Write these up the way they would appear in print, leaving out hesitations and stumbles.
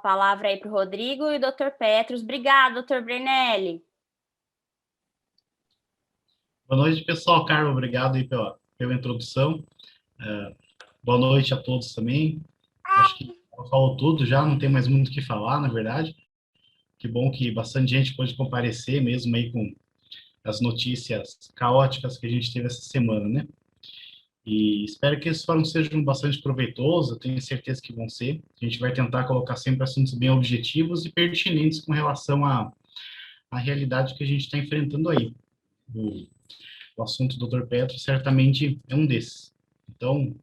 palavra aí para o Rodrigo e o Dr. Petros. Obrigado, Dr. Brunelli. Boa noite, pessoal. Carlos, obrigado aí pela introdução. Boa noite a todos também. Acho que falou tudo já, não tem mais muito o que falar, na verdade. Que bom que bastante gente pôde comparecer, mesmo aí com as notícias caóticas que a gente teve essa semana, né? E espero que esses fóruns sejam bastante proveitosos, eu tenho certeza que vão ser. A gente vai tentar colocar sempre assuntos bem objetivos e pertinentes com relação à realidade que a gente está enfrentando aí. O assunto do Dr. Petro certamente é um desses. Então,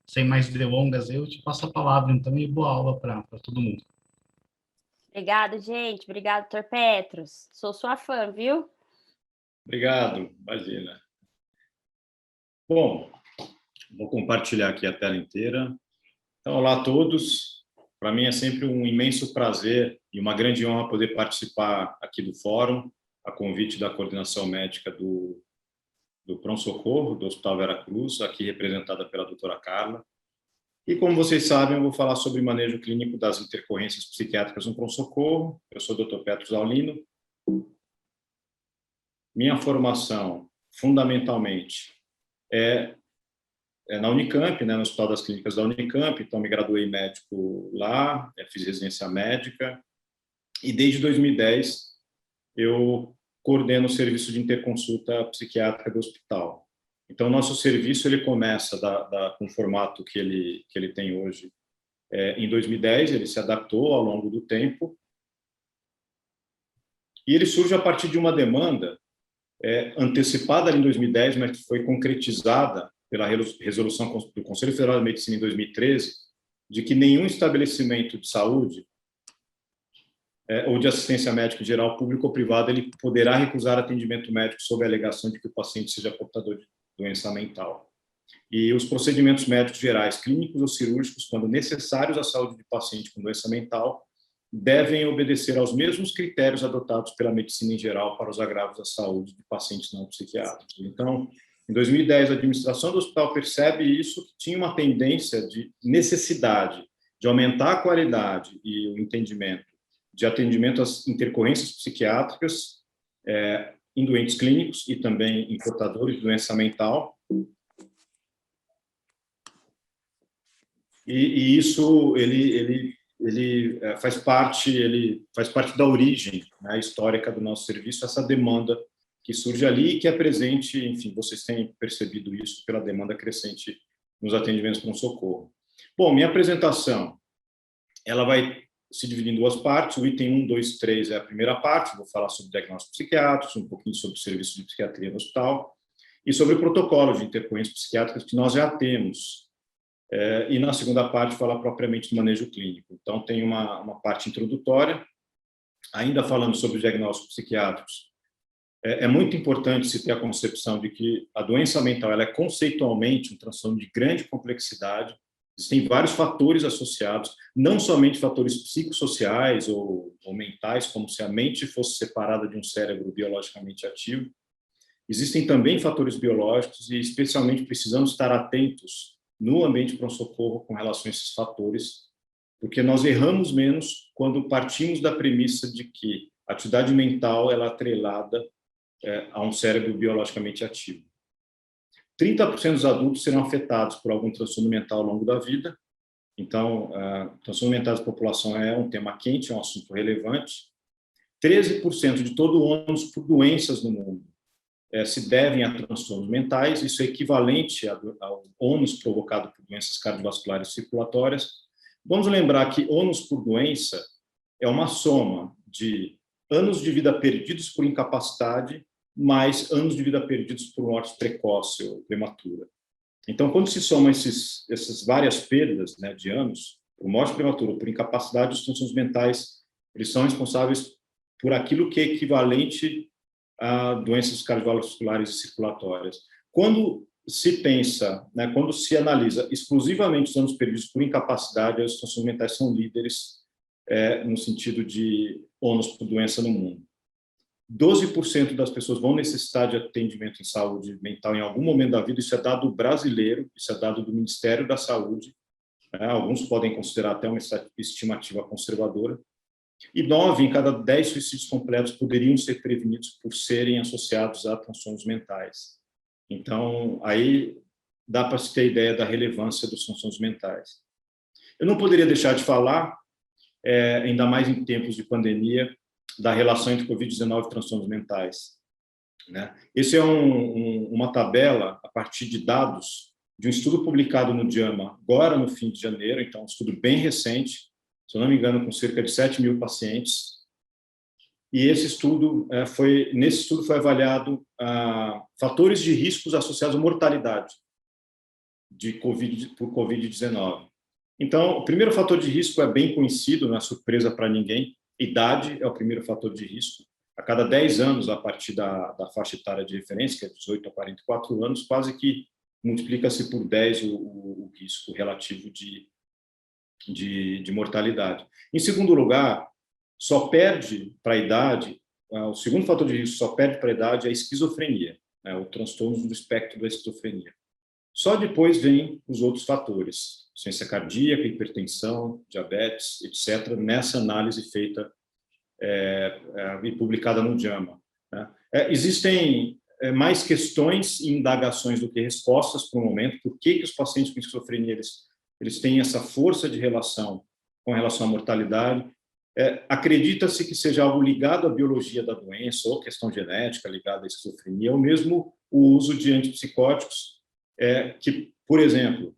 sem mais delongas, eu te passo a palavra, então, e boa aula para todo mundo. Obrigado, gente. Obrigado, Dr. Petros. Sou sua fã, viu? Obrigado, imagina. Bom, vou compartilhar aqui a tela inteira. Então, olá a todos. Para mim é sempre um imenso prazer e uma grande honra poder participar aqui do fórum, a convite da coordenação médica do pronto-socorro do Hospital Vera Cruz, aqui representada pela doutora Carla. E como vocês sabem, eu vou falar sobre manejo clínico das intercorrências psiquiátricas no pronto-socorro. Eu sou o Dr. Petros Aulino. Minha formação, fundamentalmente, é na Unicamp, né, no Hospital das Clínicas da Unicamp, então me graduei médico lá, fiz residência médica, e desde 2010 eu coordeno o serviço de interconsulta psiquiátrica do hospital. Então, nosso serviço ele começa com o formato que ele tem hoje. Em 2010, ele se adaptou ao longo do tempo, e ele surge a partir de uma demanda antecipada ali em 2010, mas que foi concretizada pela resolução do Conselho Federal de Medicina em 2013, de que nenhum estabelecimento de saúde ou de assistência médica em geral, público ou privado, ele poderá recusar atendimento médico sob a alegação de que o paciente seja portador de doença mental. E os procedimentos médicos gerais, clínicos ou cirúrgicos, quando necessários à saúde de paciente com doença mental, devem obedecer aos mesmos critérios adotados pela medicina em geral para os agravos à saúde de pacientes não psiquiátricos. Então, em 2010, a administração do hospital percebe isso, que tinha uma tendência de necessidade de aumentar a qualidade e o entendimento de atendimento às intercorrências psiquiátricas em doentes clínicos e também em portadores de doença mental. E isso ele faz parte da origem, né, histórica do nosso serviço, essa demanda que surge ali e que é presente, enfim, vocês têm percebido isso pela demanda crescente nos atendimentos com socorro. Bom, minha apresentação, ela vai se dividir em duas partes. O item 1, 2, 3 é a primeira parte, vou falar sobre diagnósticos psiquiátricos, um pouquinho sobre o serviço de psiquiatria no hospital e sobre o protocolo de intercorrências psiquiátricas que nós já temos. E na segunda parte falar propriamente do manejo clínico. Então tem uma parte introdutória, ainda falando sobre os diagnósticos psiquiátricos. É muito importante se ter a concepção de que a doença mental ela é conceitualmente um transtorno de grande complexidade. Existem vários fatores associados, não somente fatores psicossociais ou mentais, como se a mente fosse separada de um cérebro biologicamente ativo. Existem também fatores biológicos e, especialmente, precisamos estar atentos no ambiente de pronto-socorro com relação a esses fatores, porque nós erramos menos quando partimos da premissa de que a atividade mental ela é atrelada a um cérebro biologicamente ativo. 30% dos adultos serão afetados por algum transtorno mental ao longo da vida. Então, transtorno mental da população é um tema quente, é um assunto relevante. 13% de todo o ônus por doenças no mundo se devem a transtornos mentais. Isso é equivalente ao ônus provocado por doenças cardiovasculares circulatórias. Vamos lembrar que ônus por doença é uma soma de anos de vida perdidos por incapacidade mais anos de vida perdidos por morte precoce ou prematura. Então, quando se soma essas várias perdas, né, de anos, por morte prematura ou por incapacidade, os transtornos mentais eles são responsáveis por aquilo que é equivalente a doenças cardiovasculares e circulatórias. Quando se pensa, né, quando se analisa exclusivamente os anos perdidos por incapacidade, os transtornos mentais são líderes no sentido de ônus por doença no mundo. 12% das pessoas vão necessitar de atendimento em saúde mental em algum momento da vida. Isso é dado brasileiro, isso é dado do Ministério da Saúde. né? Alguns podem considerar até uma estimativa conservadora, e 9 em cada 10 suicídios completos poderiam ser prevenidos por serem associados a transtornos mentais. Então, aí dá para se ter ideia da relevância dos transtornos mentais. Eu não poderia deixar de falar, ainda mais em tempos de pandemia, da relação entre Covid-19 e transtornos mentais, né? Esse é uma tabela a partir de dados de um estudo publicado no JAMA agora no fim de janeiro, então um estudo bem recente, se eu não me engano, com cerca de 7.000 pacientes. E nesse estudo foi avaliado fatores de riscos associados à mortalidade por Covid-19. Então, o primeiro fator de risco é bem conhecido, não é surpresa para ninguém. Idade é o primeiro fator de risco. A cada 10 anos, a partir da faixa etária de referência, que é 18 a 44 anos, quase que multiplica-se por 10 o risco relativo de mortalidade. Em segundo lugar, só perde para a idade, o segundo fator de risco só perde para a idade é a esquizofrenia, né, o transtorno do espectro da esquizofrenia. Só depois vem os outros fatores, insuficiência cardíaca, hipertensão, diabetes, etc., nessa análise feita e publicada no JAMA, né? Existem mais questões e indagações do que respostas para o momento. Por que os pacientes com esquizofrenia eles têm essa força de relação com relação à mortalidade? Acredita-se que seja algo ligado à biologia da doença, ou questão genética ligada à esquizofrenia, ou mesmo o uso de antipsicóticos, que, por exemplo,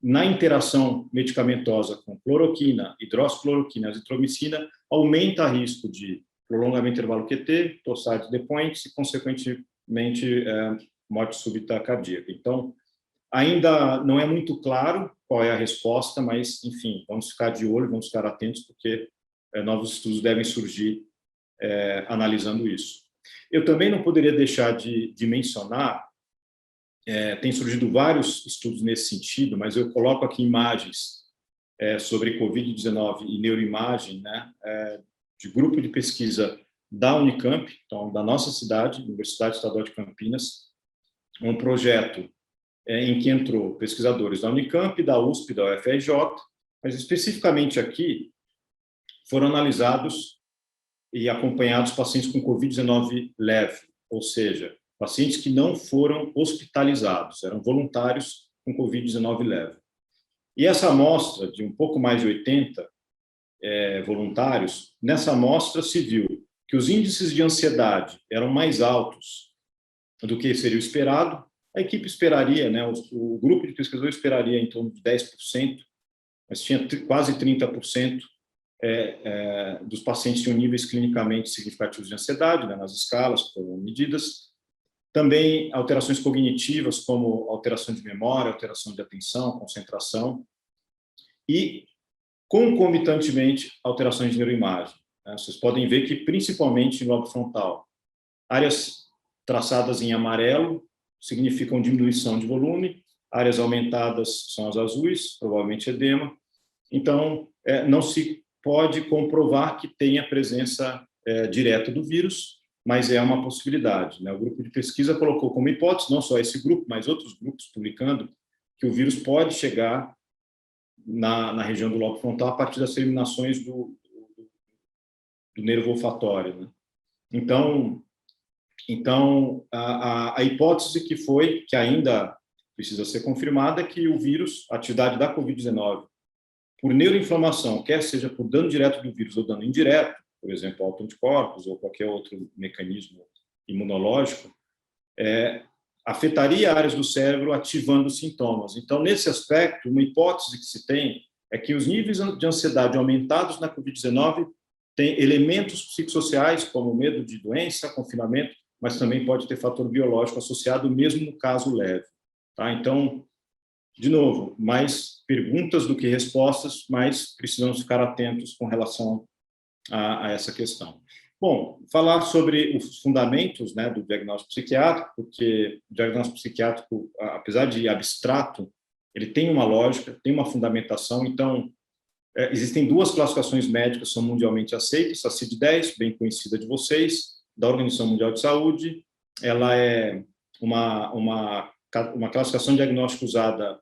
na interação medicamentosa com cloroquina, hidroxicloroquina, azitromicina, aumenta o risco de prolongamento do intervalo QT, torsades de points e, consequentemente, morte súbita cardíaca. Então, ainda não é muito claro qual é a resposta, mas, enfim, vamos ficar de olho, vamos ficar atentos, porque novos estudos devem surgir analisando isso. Eu também não poderia deixar de mencionar, tem surgido vários estudos nesse sentido, mas eu coloco aqui imagens sobre Covid-19 e neuroimagem, né, de grupo de pesquisa da Unicamp, então, da nossa cidade, Universidade Estadual de Campinas, um projeto em que entrou pesquisadores da Unicamp, da USP, da UFRJ, mas especificamente aqui foram analisados e acompanhados pacientes com Covid-19 leve, ou seja, pacientes que não foram hospitalizados, eram voluntários com Covid-19 leve. E essa amostra, de um pouco mais de 80 voluntários, nessa amostra se viu que os índices de ansiedade eram mais altos do que seria o esperado. A equipe esperaria, né, o grupo de pesquisadores esperaria em torno de 10%, mas tinha quase 30% dos pacientes tinham níveis clinicamente significativos de ansiedade, né, nas escalas que foram medidas. Também alterações cognitivas, como alteração de memória, alteração de atenção, concentração, e, concomitantemente, alterações de neuroimagem, né? Vocês podem ver que, principalmente no lobo frontal, áreas traçadas em amarelo significam diminuição de volume, áreas aumentadas são as azuis, provavelmente edema. Então, não se pode comprovar que tenha presença direta do vírus, mas é uma possibilidade, né? O grupo de pesquisa colocou como hipótese, não só esse grupo, mas outros grupos publicando, que o vírus pode chegar na região do lobo frontal a partir das terminações do nervo olfatório, né? Então a hipótese que ainda precisa ser confirmada, é que o vírus, a atividade da Covid-19, por neuroinflamação, quer seja por dano direto do vírus ou dano indireto, por exemplo, autoanticorpos ou qualquer outro mecanismo imunológico, afetaria áreas do cérebro ativando sintomas. Então, nesse aspecto, uma hipótese que se tem é que os níveis de ansiedade aumentados na Covid-19 têm elementos psicossociais, como medo de doença, confinamento, mas também pode ter fator biológico associado, mesmo no caso leve. Tá? Então, de novo, mais perguntas do que respostas, mas precisamos ficar atentos com relação a essa questão. Bom, falar sobre os fundamentos, né, do diagnóstico psiquiátrico, porque o diagnóstico psiquiátrico, apesar de abstrato, ele tem uma lógica, tem uma fundamentação. Então, existem duas classificações médicas que são mundialmente aceitas, a CID-10, bem conhecida de vocês, da Organização Mundial de Saúde. Ela é uma classificação diagnóstica usada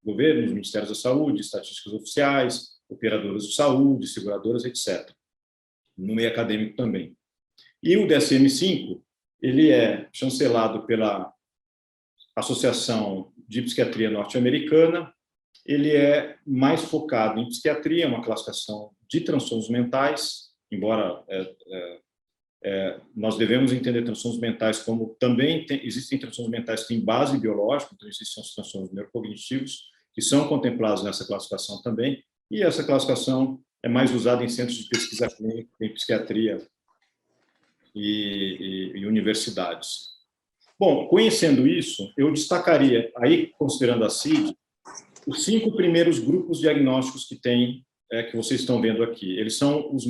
governos, ministérios da saúde, estatísticas oficiais, operadoras de saúde, seguradoras, etc. No meio acadêmico também. E o DSM-5, ele é chancelado pela Associação de Psiquiatria Norte-Americana, ele é mais focado em psiquiatria, uma classificação de transtornos mentais, embora nós devemos entender transtornos mentais como também existem transtornos mentais que têm base biológica, então existem os transtornos neurocognitivos, que são contemplados nessa classificação também, e essa classificação é mais usada em centros de pesquisa clínica, em psiquiatria e universidades. Bom, conhecendo isso, eu destacaria, aí considerando a CID, os 5 primeiros grupos diagnósticos que tem, que vocês estão vendo aqui. Eles são os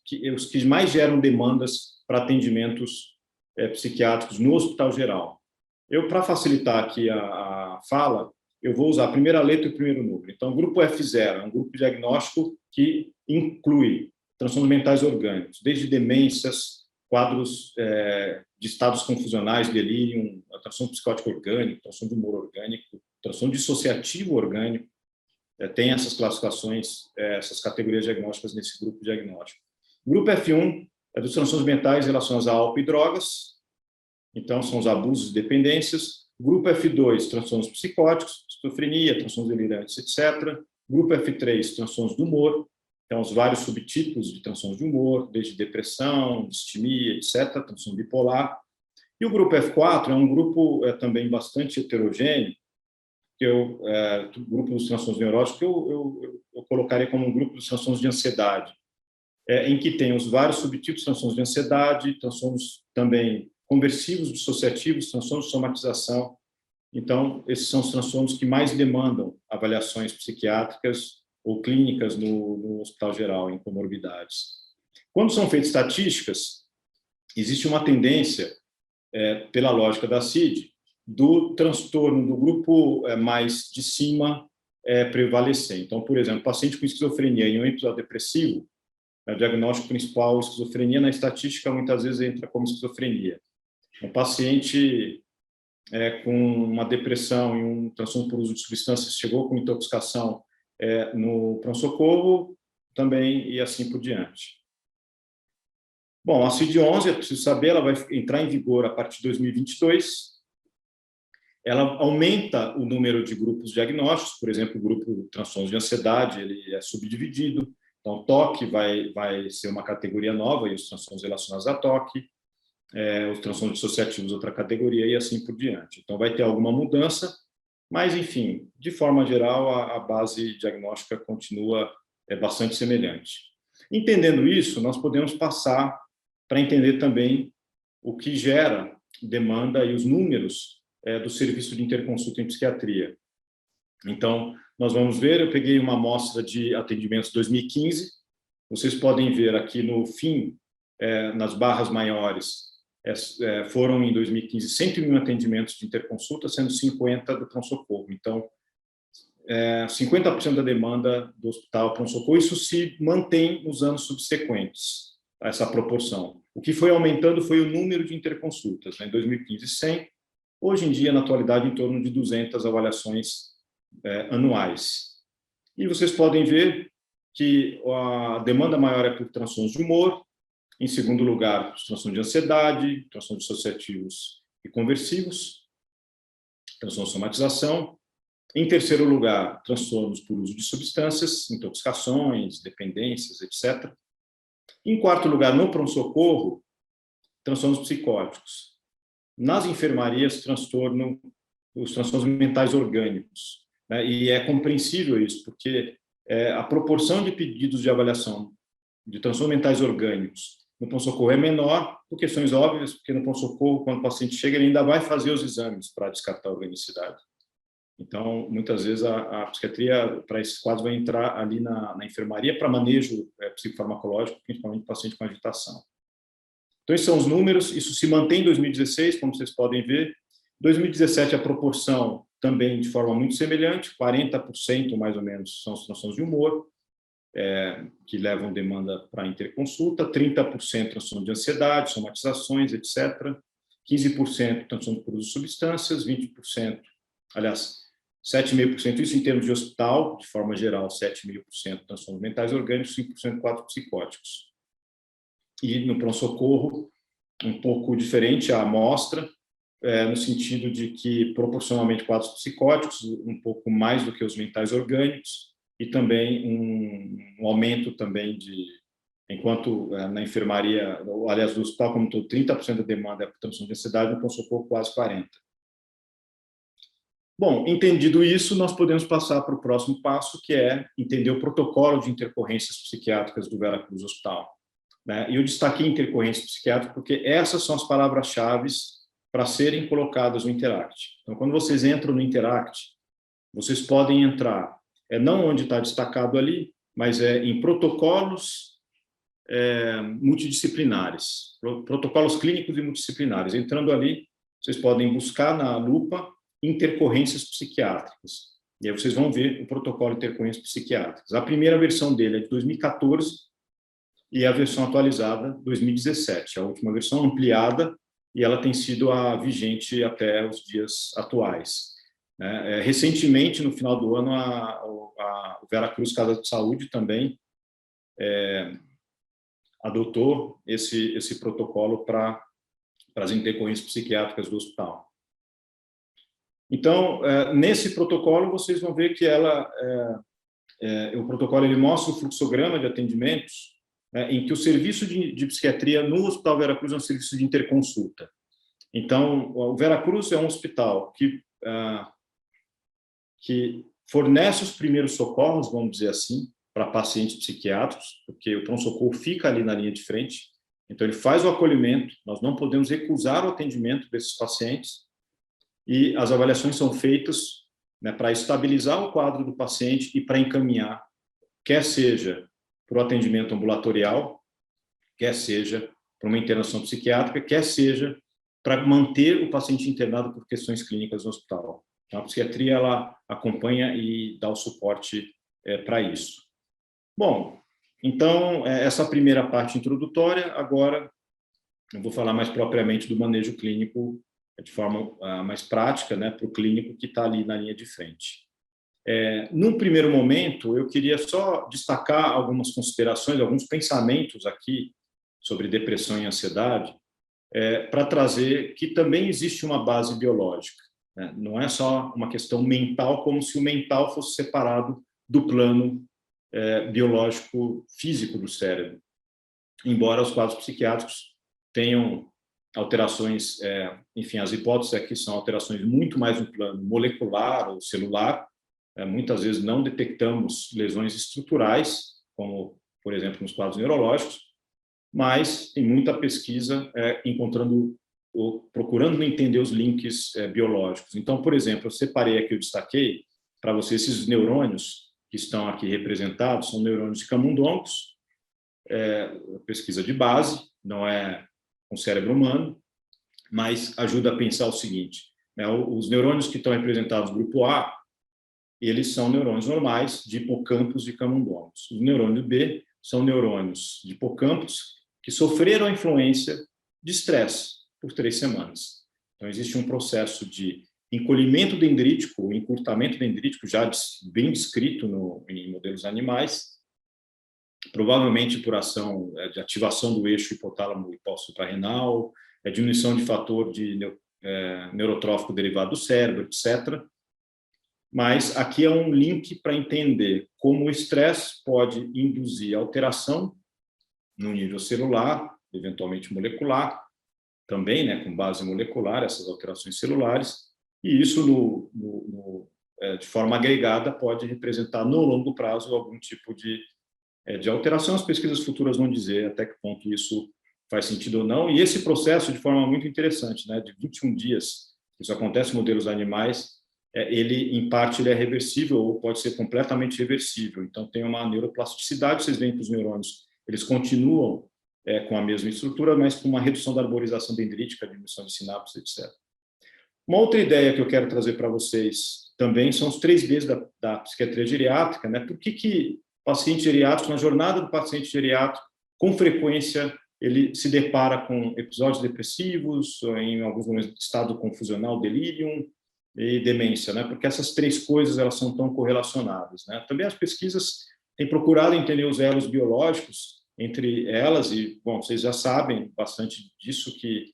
que mais geram demandas para atendimentos psiquiátricos no Hospital Geral. Eu, para facilitar aqui a fala, eu vou usar a primeira letra e o primeiro número. Então, o grupo F0 é um grupo diagnóstico que inclui transtornos mentais orgânicos, desde demências, quadros de estados confusionais, delírio, transtorno psicótico orgânico, transtorno de humor orgânico, transtorno dissociativo orgânico, tem essas classificações, essas categorias diagnósticas nesse grupo diagnóstico. O grupo F1 é dos transtornos mentais relacionados a álcool e drogas, então são os abusos e dependências. O grupo F2, transtornos psicóticos, esquizofrenia, transtornos delirantes, etc. O grupo F3, transtornos do humor, então os vários subtipos de transtornos de humor, desde depressão, distimia, etc., transtorno bipolar. E o grupo F4 é um grupo também bastante heterogêneo, que o grupo dos transtornos neuróticos, eu colocaria como um grupo dos transtornos de ansiedade, em que tem os vários subtipos de transtornos de ansiedade, transtornos também conversivos, dissociativos, transtornos de somatização. Então, esses são os transtornos que mais demandam avaliações psiquiátricas ou clínicas no Hospital Geral, em comorbidades. Quando são feitas estatísticas, existe uma tendência, pela lógica da CID, do transtorno do grupo mais de cima prevalecer. Então, por exemplo, paciente com esquizofrenia em um episódio depressivo, o diagnóstico principal, esquizofrenia, na estatística, muitas vezes entra como esquizofrenia. Um paciente com uma depressão e um transtorno por uso de substâncias chegou com intoxicação no pronto-socorro também, e assim por diante. Bom, a CID-11, é preciso saber, ela vai entrar em vigor a partir de 2022. Ela aumenta o número de grupos diagnósticos, por exemplo, o grupo de transtornos de ansiedade, ele é subdividido. Então, TOC vai ser uma categoria nova, e os transtornos relacionados a TOC, os transtornos dissociativos, outra categoria, e assim por diante. Então, vai ter alguma mudança, mas, enfim, de forma geral, a base diagnóstica continua bastante semelhante. Entendendo isso, nós podemos passar para entender também o que gera demanda e os números do serviço de interconsulta em psiquiatria. Então, nós vamos ver, eu peguei uma amostra de atendimentos 2015, vocês podem ver aqui no fim, nas barras maiores, foram em 2015 101 atendimentos de interconsulta, sendo 50 do pronto-socorro. Então, 50% da demanda do hospital pronto-socorro, isso se mantém nos anos subsequentes, essa proporção. O que foi aumentando foi o número de interconsultas. Em 2015, 100, hoje em dia, na atualidade, em torno de 200 avaliações anuais. E vocês podem ver que a demanda maior é por transtornos de humor, em segundo lugar, os transtornos de ansiedade, transtornos dissociativos e conversivos, transtornos de somatização. Em terceiro lugar, transtornos por uso de substâncias, intoxicações, dependências, etc. Em quarto lugar, no pronto-socorro, transtornos psicóticos. Nas enfermarias, os transtornos mentais orgânicos. E é compreensível isso, porque a proporção de pedidos de avaliação de transtornos mentais orgânicos no pronto-socorro é menor, por questões óbvias, porque no pronto-socorro, quando o paciente chega, ele ainda vai fazer os exames para descartar a organicidade. Então, muitas vezes, a psiquiatria, para esses quadros, vai entrar ali na enfermaria para manejo psicofarmacológico, principalmente paciente com agitação. Então, esses são os números, isso se mantém em 2016, como vocês podem ver. Em 2017, a proporção também de forma muito semelhante, 40% mais ou menos são os transtornos de humor, que levam demanda para interconsulta, 30% transtorno de ansiedade, somatizações, etc., 15% transtorno por uso de substâncias, 20%, aliás, 7,5%, isso em termos de hospital, de forma geral, 7,5% transtornos mentais orgânicos, 5% quadros psicóticos. E no pronto-socorro, um pouco diferente a amostra, no sentido de que, proporcionalmente, quadros psicóticos, um pouco mais do que os mentais orgânicos, e também um aumento também de, enquanto na enfermaria, aliás, no hospital como todo, 30% da demanda é por transtorno de ansiedade, no pronto-socorro quase 40%. Bom, entendido isso, nós podemos passar para o próximo passo, que é entender o protocolo de intercorrências psiquiátricas do Veracruz Hospital. E eu destaquei intercorrência psiquiátrica porque essas são as palavras-chave para serem colocadas no Interact. Então, quando vocês entram no Interact, vocês podem entrar, não onde está destacado ali, mas em protocolos multidisciplinares, protocolos clínicos e multidisciplinares. Entrando ali, vocês podem buscar na lupa intercorrências psiquiátricas. E aí vocês vão ver o protocolo de intercorrências psiquiátricas. A primeira versão dele é de 2014 e a versão atualizada 2017. A última versão ampliada e ela tem sido a vigente até os dias atuais. Recentemente, no final do ano, o Veracruz Casa de Saúde também adotou esse protocolo para as intercorrências psiquiátricas do hospital. Então, nesse protocolo, vocês vão ver que o protocolo ele mostra o fluxograma de atendimentos, em que o serviço de psiquiatria no Hospital Veracruz é um serviço de interconsulta. Então, o Veracruz é um hospital que fornece os primeiros socorros, vamos dizer assim, para pacientes psiquiátricos, porque o pronto-socorro fica ali na linha de frente. Então, ele faz o acolhimento, nós não podemos recusar o atendimento desses pacientes, e as avaliações são feitas para estabilizar o quadro do paciente e para encaminhar, quer seja para o atendimento ambulatorial, quer seja para uma internação psiquiátrica, quer seja para manter o paciente internado por questões clínicas no hospital. Então, a psiquiatria ela acompanha e dá o suporte para isso. Bom, então, essa primeira parte introdutória, agora eu vou falar mais propriamente do manejo clínico de forma mais prática, para o clínico que está ali na linha de frente. Num primeiro momento, eu queria só destacar algumas considerações, alguns pensamentos aqui sobre depressão e ansiedade, para trazer que também existe uma base biológica. Não é só uma questão mental, como se o mental fosse separado do plano biológico físico do cérebro. Embora os quadros psiquiátricos tenham alterações, enfim, as hipóteses aqui são alterações muito mais no plano molecular ou celular. Muitas vezes não detectamos lesões estruturais, como, por exemplo, nos quadros neurológicos, mas tem muita pesquisa procurando entender os links biológicos. Então, por exemplo, eu separei aqui, eu destaquei para vocês esses neurônios que estão aqui representados, são neurônios de camundongos, pesquisa de base, não é com cérebro humano, mas ajuda a pensar o seguinte, os neurônios que estão representados no grupo A, eles são neurônios normais de hipocâmpus de camundongos. O neurônio B são neurônios de hipocâmpus que sofreram a influência de estresse por 3 semanas. Então, existe um processo de encolhimento dendrítico, encurtamento dendrítico, já bem descrito em modelos animais, provavelmente por ação de ativação do eixo hipotálamo hipófise-suprarrenal, diminuição de fator neurotrófico derivado do cérebro, etc. Mas aqui é um link para entender como o estresse pode induzir alteração no nível celular, eventualmente molecular, também com base molecular, essas alterações celulares, e isso, de forma agregada, pode representar, no longo prazo, algum tipo de alteração. As pesquisas futuras vão dizer até que ponto isso faz sentido ou não. E esse processo, de forma muito interessante, de 21 dias, isso acontece em modelos animais, ele, em parte, ele é reversível ou pode ser completamente reversível. Então, tem uma neuroplasticidade, vocês veem que os neurônios, eles continuam com a mesma estrutura, mas com uma redução da arborização dendrítica, diminuição de sinapses, etc. Uma outra ideia que eu quero trazer para vocês também são os 3 Bs da psiquiatria geriátrica. Por que paciente geriátrico, na jornada do paciente geriátrico, com frequência, ele se depara com episódios depressivos, em alguns momentos de estado confusional, delírio, e demência, né? Porque essas três coisas elas são tão correlacionadas, né? Também as pesquisas têm procurado entender os elos biológicos entre elas e, bom, vocês já sabem bastante disso, que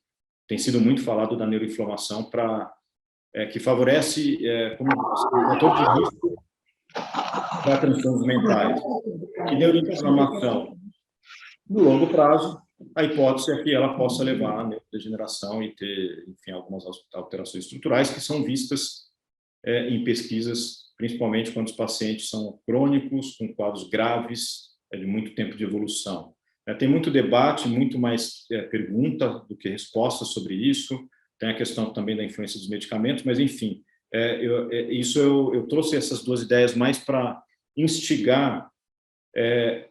tem sido muito falado da neuroinflamação que favorece como fator de risco para transtornos mentais. E neuroinflamação, no longo prazo, a hipótese é que ela possa levar à neurodegeneração e ter, enfim, algumas alterações estruturais que são vistas em pesquisas, principalmente quando os pacientes são crônicos, com quadros graves, de muito tempo de evolução. Tem muito debate, muito mais pergunta do que resposta sobre isso. Tem a questão também da influência dos medicamentos, mas, enfim, eu trouxe essas duas ideias mais para instigar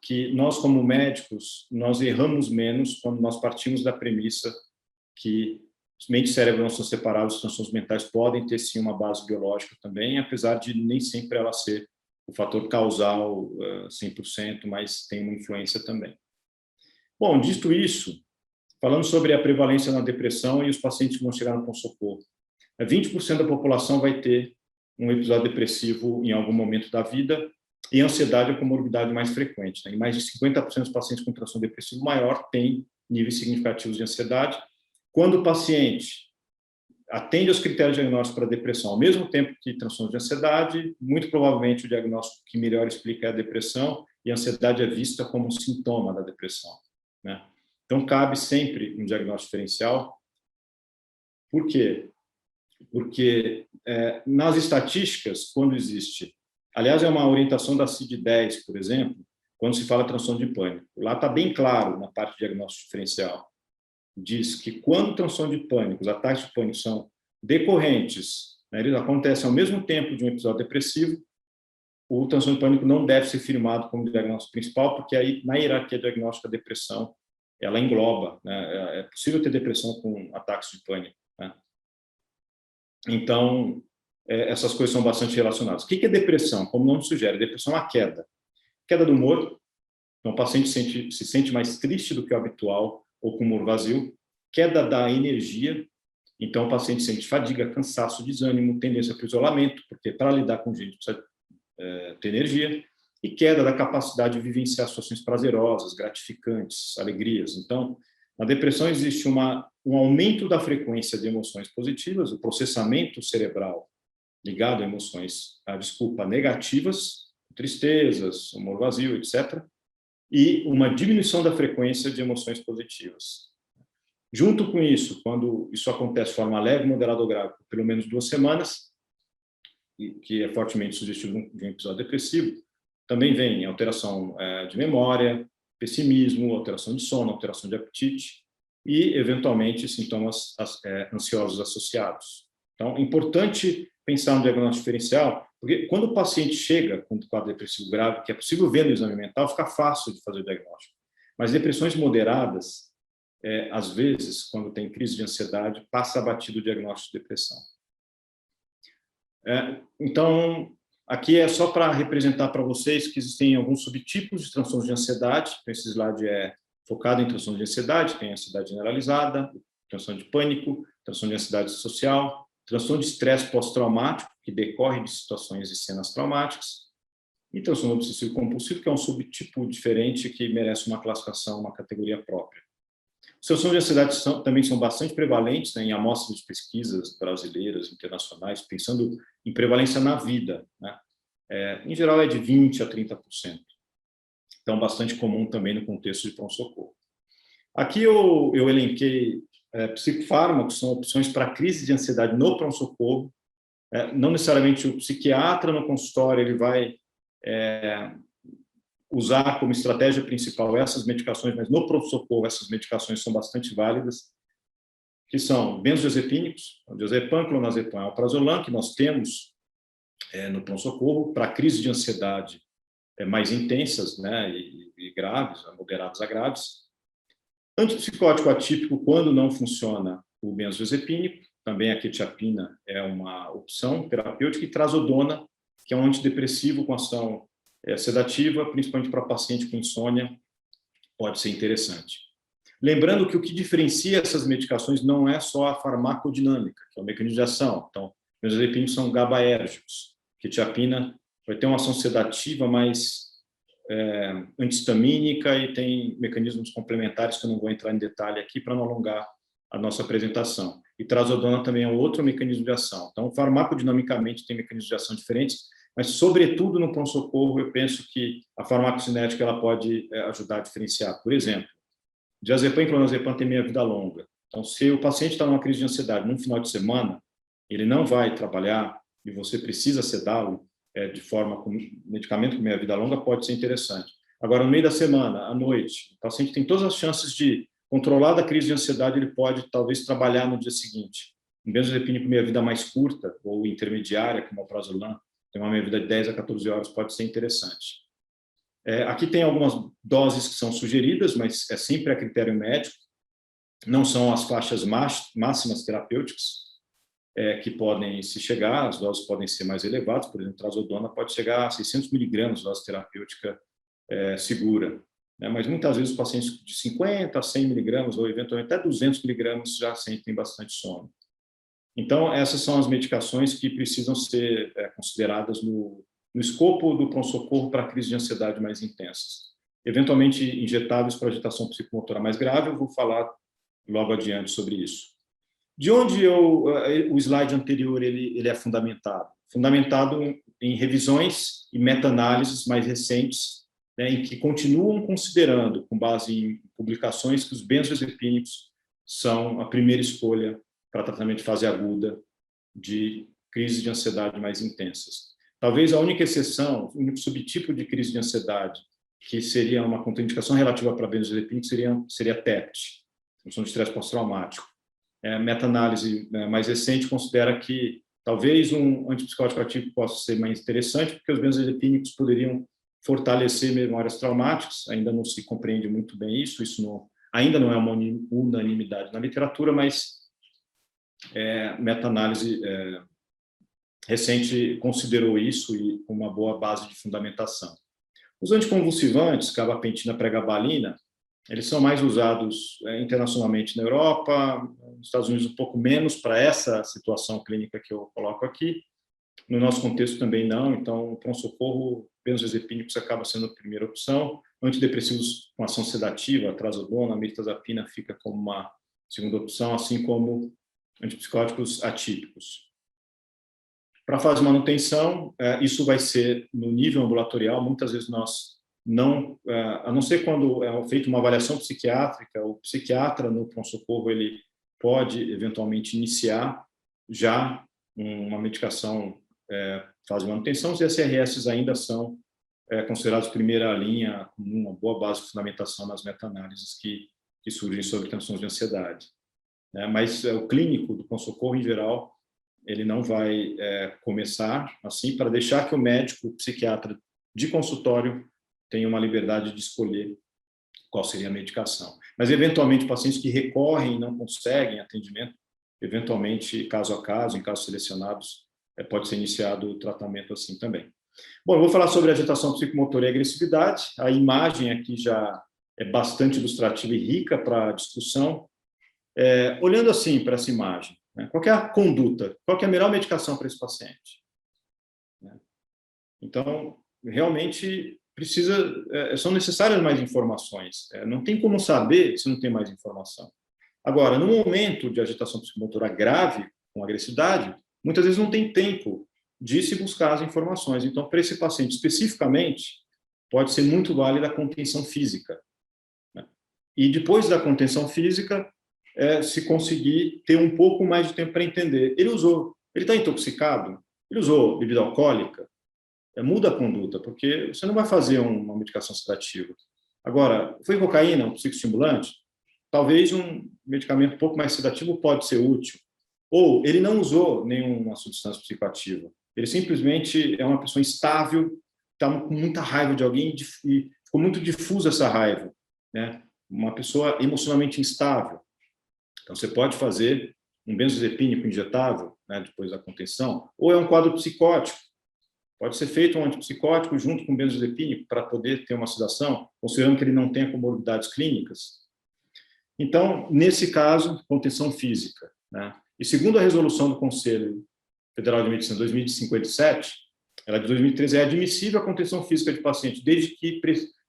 que nós, como médicos, nós erramos menos quando nós partimos da premissa que mente e cérebro não são separados, os transtornos mentais podem ter, sim, uma base biológica também, apesar de nem sempre ela ser o fator causal 100%, mas tem uma influência também. Bom, dito isso, falando sobre a prevalência na depressão e os pacientes que vão chegar no pronto-socorro, 20% da população vai ter um episódio depressivo em algum momento da vida, e a ansiedade é a comorbidade mais frequente, né? E mais de 50% dos pacientes com transtorno depressivo maior têm níveis significativos de ansiedade. Quando o paciente atende aos critérios diagnósticos para depressão, ao mesmo tempo que transtorno de ansiedade, muito provavelmente o diagnóstico que melhor explica é a depressão, e a ansiedade é vista como um sintoma da depressão, né? Então, cabe sempre um diagnóstico diferencial. Por quê? Porque nas estatísticas, quando existe... Aliás, é uma orientação da CID-10, por exemplo, quando se fala transtorno de pânico. Lá está bem claro, na parte de diagnóstico diferencial, diz que quando o transtorno de pânico, os ataques de pânico são decorrentes, né, eles acontecem ao mesmo tempo de um episódio depressivo, o transtorno de pânico não deve ser firmado como diagnóstico principal, porque aí, na hierarquia diagnóstica, a depressão, ela engloba, né, é possível ter depressão com ataques de pânico, né? Então, essas coisas são bastante relacionadas. O que é depressão? Como o nome sugere, depressão é uma queda. Queda do humor, então o paciente se sente mais triste do que o habitual, ou com humor vazio. Queda da energia, então o paciente sente fadiga, cansaço, desânimo, tendência para o isolamento, porque para lidar com gente precisa ter energia. E queda da capacidade de vivenciar situações prazerosas, gratificantes, alegrias. Então, na depressão existe um aumento da frequência de emoções positivas, o processamento cerebral ligado a emoções, negativas, tristezas, humor vazio, etc., e uma diminuição da frequência de emoções positivas. Junto com isso, quando isso acontece de forma leve, moderada ou grave, por pelo menos 2 semanas, que é fortemente sugestivo de um episódio depressivo, também vem alteração de memória, pessimismo, alteração de sono, alteração de apetite e, eventualmente, sintomas ansiosos associados. Então, é importante pensar no diagnóstico diferencial, porque quando o paciente chega com um quadro depressivo grave, que é possível ver no exame mental, fica fácil de fazer o diagnóstico. Mas depressões moderadas, às vezes, quando tem crise de ansiedade, passa abatido o diagnóstico de depressão. Então, aqui é só para representar para vocês que existem alguns subtipos de transtornos de ansiedade. Então, esse slide é focado em transtorno de ansiedade, tem ansiedade generalizada, transtorno de pânico, transtorno de ansiedade social, transtorno de estresse pós-traumático, que decorre de situações e cenas traumáticas, e transtorno obsessivo compulsivo, que é um subtipo diferente que merece uma classificação, uma categoria própria. Os transtornos de ansiedade também são bastante prevalentes, né, em amostras de pesquisas brasileiras, internacionais, pensando em prevalência na vida, né? Em geral é de 20% a 30%. Então, bastante comum também no contexto de pronto-socorro. Aqui eu elenquei psicofármacos, são opções para crise de ansiedade no pronto-socorro. Não necessariamente o psiquiatra no consultório ele vai usar como estratégia principal essas medicações, mas no pronto-socorro essas medicações são bastante válidas, que são benzodiazepínicos, o diazepam, clonazepam, alprazolam, que nós temos no pronto-socorro para crise de ansiedade mais intensas, né, e graves, moderadas a graves. Antipsicótico atípico, quando não funciona o benzodiazepínico, também a quetiapina é uma opção terapêutica, e trazodona, que é um antidepressivo com ação sedativa, principalmente para paciente com insônia, pode ser interessante. Lembrando que o que diferencia essas medicações não é só a farmacodinâmica, que é o mecanismo de ação. Então, benzodiazepínicos são GABAérgicos. Quetiapina vai ter uma ação sedativa mais antihistamínica e tem mecanismos complementares que eu não vou entrar em detalhe aqui para não alongar a nossa apresentação. E trazodona também é outro mecanismo de ação. Então, farmacodinamicamente tem mecanismos de ação diferentes, mas, sobretudo, no pronto-socorro, eu penso que a farmacocinética ela pode ajudar a diferenciar. Por exemplo, diazepam e clonazepam têm meia-vida longa. Então, se o paciente está numa crise de ansiedade num final de semana, ele não vai trabalhar e você precisa sedá-lo de forma com medicamento com meia-vida longa, pode ser interessante. Agora, no meio da semana, à noite, o paciente tem todas as chances de controlar da crise de ansiedade, ele pode, talvez, trabalhar no dia seguinte. Um benzodiazepínico com meia-vida mais curta ou intermediária, como o prazolam, tem uma meia-vida de 10 a 14 horas, pode ser interessante. Aqui tem algumas doses que são sugeridas, mas é sempre a critério médico. Não são as faixas máximas terapêuticas que podem se chegar, as doses podem ser mais elevadas, por exemplo, trazodona pode chegar a 600 miligramas, dose terapêutica segura. Mas muitas vezes os pacientes de 50 a 100 miligramas, ou eventualmente até 200 miligramas, já sentem bastante sono. Então, essas são as medicações que precisam ser consideradas no escopo do pronto-socorro para crises de ansiedade mais intensas. Eventualmente, injetáveis para agitação psicomotora mais grave, eu vou falar logo adiante sobre isso. De onde o slide anterior ele é fundamentado? Fundamentado em revisões e meta-análises mais recentes, em que continuam considerando, com base em publicações, que os benzodiazepínicos são a primeira escolha para tratamento de fase aguda de crises de ansiedade mais intensas. Talvez a única exceção, o único subtipo de crise de ansiedade que seria uma contraindicação relativa para benzodiazepínicos seria TEPT, função de estresse pós-traumático. Meta-análise mais recente considera que talvez um antipsicótico ativo possa ser mais interessante, porque os benzodiazepínicos poderiam fortalecer memórias traumáticas, ainda não se compreende muito bem isso ainda não é uma unanimidade na literatura, mas meta-análise recente considerou isso e com uma boa base de fundamentação. Os anticonvulsivantes, gabapentina, pregabalina, eles são mais usados internacionalmente na Europa, nos Estados Unidos um pouco menos para essa situação clínica que eu coloco aqui. No nosso contexto também não, então o pronto-socorro, benzodiazepínicos acaba sendo a primeira opção. Antidepressivos com ação sedativa, trazodona, mirtazapina fica como uma segunda opção, assim como antipsicóticos atípicos. Para a fase de manutenção, isso vai ser no nível ambulatorial, muitas vezes nós não, a não ser quando é feita uma avaliação psiquiátrica, o psiquiatra no pronto-socorro ele pode eventualmente iniciar já uma medicação fase de manutenção. Os SRS ainda são considerados primeira linha, com uma boa base de fundamentação nas meta-análises que surgem sobre transtornos de ansiedade. Mas o clínico do pronto-socorro, em geral, ele não vai começar assim, para deixar que o médico, o psiquiatra de consultório, tenha uma liberdade de escolher qual seria a medicação. Mas, eventualmente, pacientes que recorrem e não conseguem atendimento, eventualmente, caso a caso, em casos selecionados, pode ser iniciado o tratamento assim também. Bom, eu vou falar sobre agitação psicomotora e agressividade. A imagem aqui já é bastante ilustrativa e rica para a discussão. Olhando assim para essa imagem, qual que é a conduta? Qual que é a melhor medicação para esse paciente? Então, realmente, são necessárias mais informações. Não tem como saber se não tem mais informação. Agora, no momento de agitação psicomotora grave, com agressividade, muitas vezes não tem tempo de se buscar as informações. Então, para esse paciente especificamente, pode ser muito válida a contenção física. E depois da contenção física, se conseguir ter um pouco mais de tempo para entender. Ele está intoxicado? Ele usou bebida alcoólica? Muda a conduta, porque você não vai fazer uma medicação sedativa. Agora, foi cocaína, um psicoestimulante? Talvez um medicamento um pouco mais sedativo pode ser útil. Ou ele não usou nenhuma substância psicoativa. Ele simplesmente é uma pessoa instável, está com muita raiva de alguém e ficou muito difusa essa raiva. Uma pessoa emocionalmente instável. Então, você pode fazer um benzodiazepínico injetável, depois da contenção, ou é um quadro psicótico. Pode ser feito um antipsicótico junto com benzodiazepínico para poder ter uma sedação, considerando que ele não tenha comorbidades clínicas. Então, nesse caso, contenção física. E segundo a resolução do Conselho Federal de Medicina 2057, ela é de 2013, é admissível a contenção física de paciente, desde que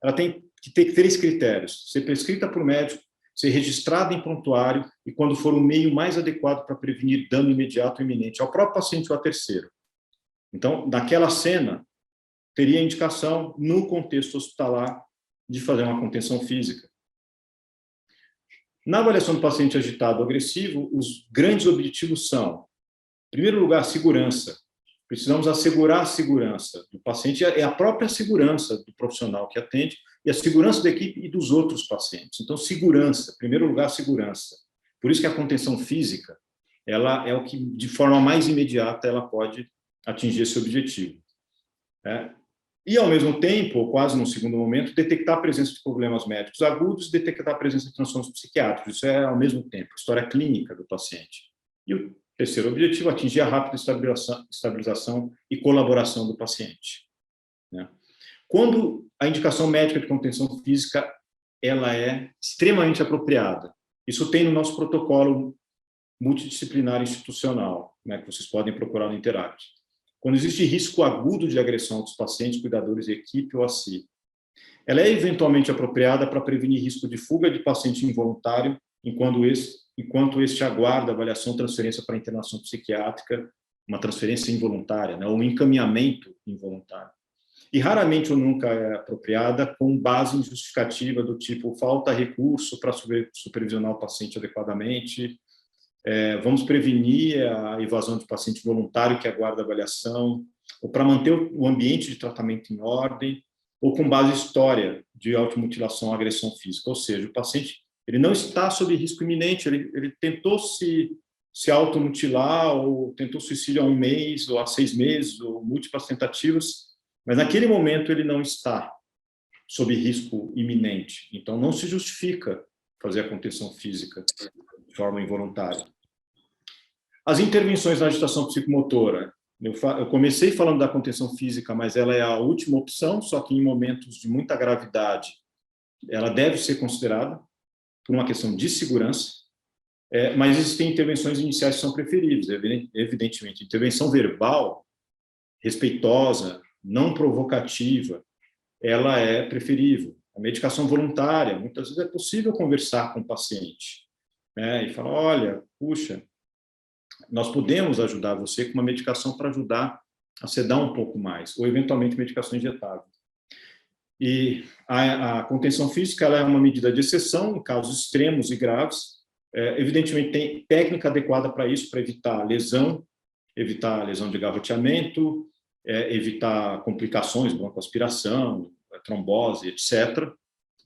ela tem que ter 3 critérios: ser prescrita por médico, ser registrada em prontuário e quando for o meio mais adequado para prevenir dano imediato ou iminente ao próprio paciente ou a terceiro. Então, naquela cena, teria indicação, no contexto hospitalar, de fazer uma contenção física. Na avaliação do paciente agitado ou agressivo, os grandes objetivos são, em primeiro lugar, segurança. Precisamos assegurar a segurança do paciente, é a própria segurança do profissional que atende e a segurança da equipe e dos outros pacientes. Então, segurança, em primeiro lugar, segurança. Por isso que a contenção física, ela é o que, de forma mais imediata, ela pode atingir esse objetivo. E, ao mesmo tempo, ou quase no segundo momento, detectar a presença de problemas médicos agudos e detectar a presença de transtornos psiquiátricos. Isso é, ao mesmo tempo, a história clínica do paciente. E o terceiro objetivo, atingir a rápida estabilização e colaboração do paciente. Quando a indicação médica de contenção física ela é extremamente apropriada, isso tem no nosso protocolo multidisciplinar institucional, que vocês podem procurar no Interact. Quando existe risco agudo de agressão dos pacientes, cuidadores, equipe ou a si, ela é eventualmente apropriada para prevenir risco de fuga de paciente involuntário, enquanto este aguarda avaliação, transferência para internação psiquiátrica, uma transferência involuntária, ou um encaminhamento involuntário. E raramente ou nunca é apropriada com base em justificativa do tipo falta recurso para supervisionar o paciente adequadamente, vamos prevenir a evasão de paciente voluntário que aguarda avaliação, ou para manter o ambiente de tratamento em ordem, ou com base em história de automutilação ou agressão física. Ou seja, o paciente ele não está sob risco iminente, ele tentou se automutilar, ou tentou suicídio há 1 mês, ou há 6 meses, ou múltiplas tentativas, mas naquele momento ele não está sob risco iminente. Então, não se justifica fazer a contenção física de forma involuntária. As intervenções na agitação psicomotora. Eu comecei falando da contenção física, mas ela é a última opção, só que em momentos de muita gravidade, ela deve ser considerada por uma questão de segurança, mas existem intervenções iniciais que são preferíveis, evidentemente. Intervenção verbal, respeitosa, não provocativa, ela é preferível. A medicação voluntária, muitas vezes é possível conversar com o paciente, e falar, olha, puxa, nós podemos ajudar você com uma medicação para ajudar a sedar um pouco mais, ou eventualmente medicação injetável. E a contenção física ela é uma medida de exceção em casos extremos e graves. Evidentemente, tem técnica adequada para isso, para evitar lesão de garroteamento, evitar complicações, broncoaspiração, trombose, etc.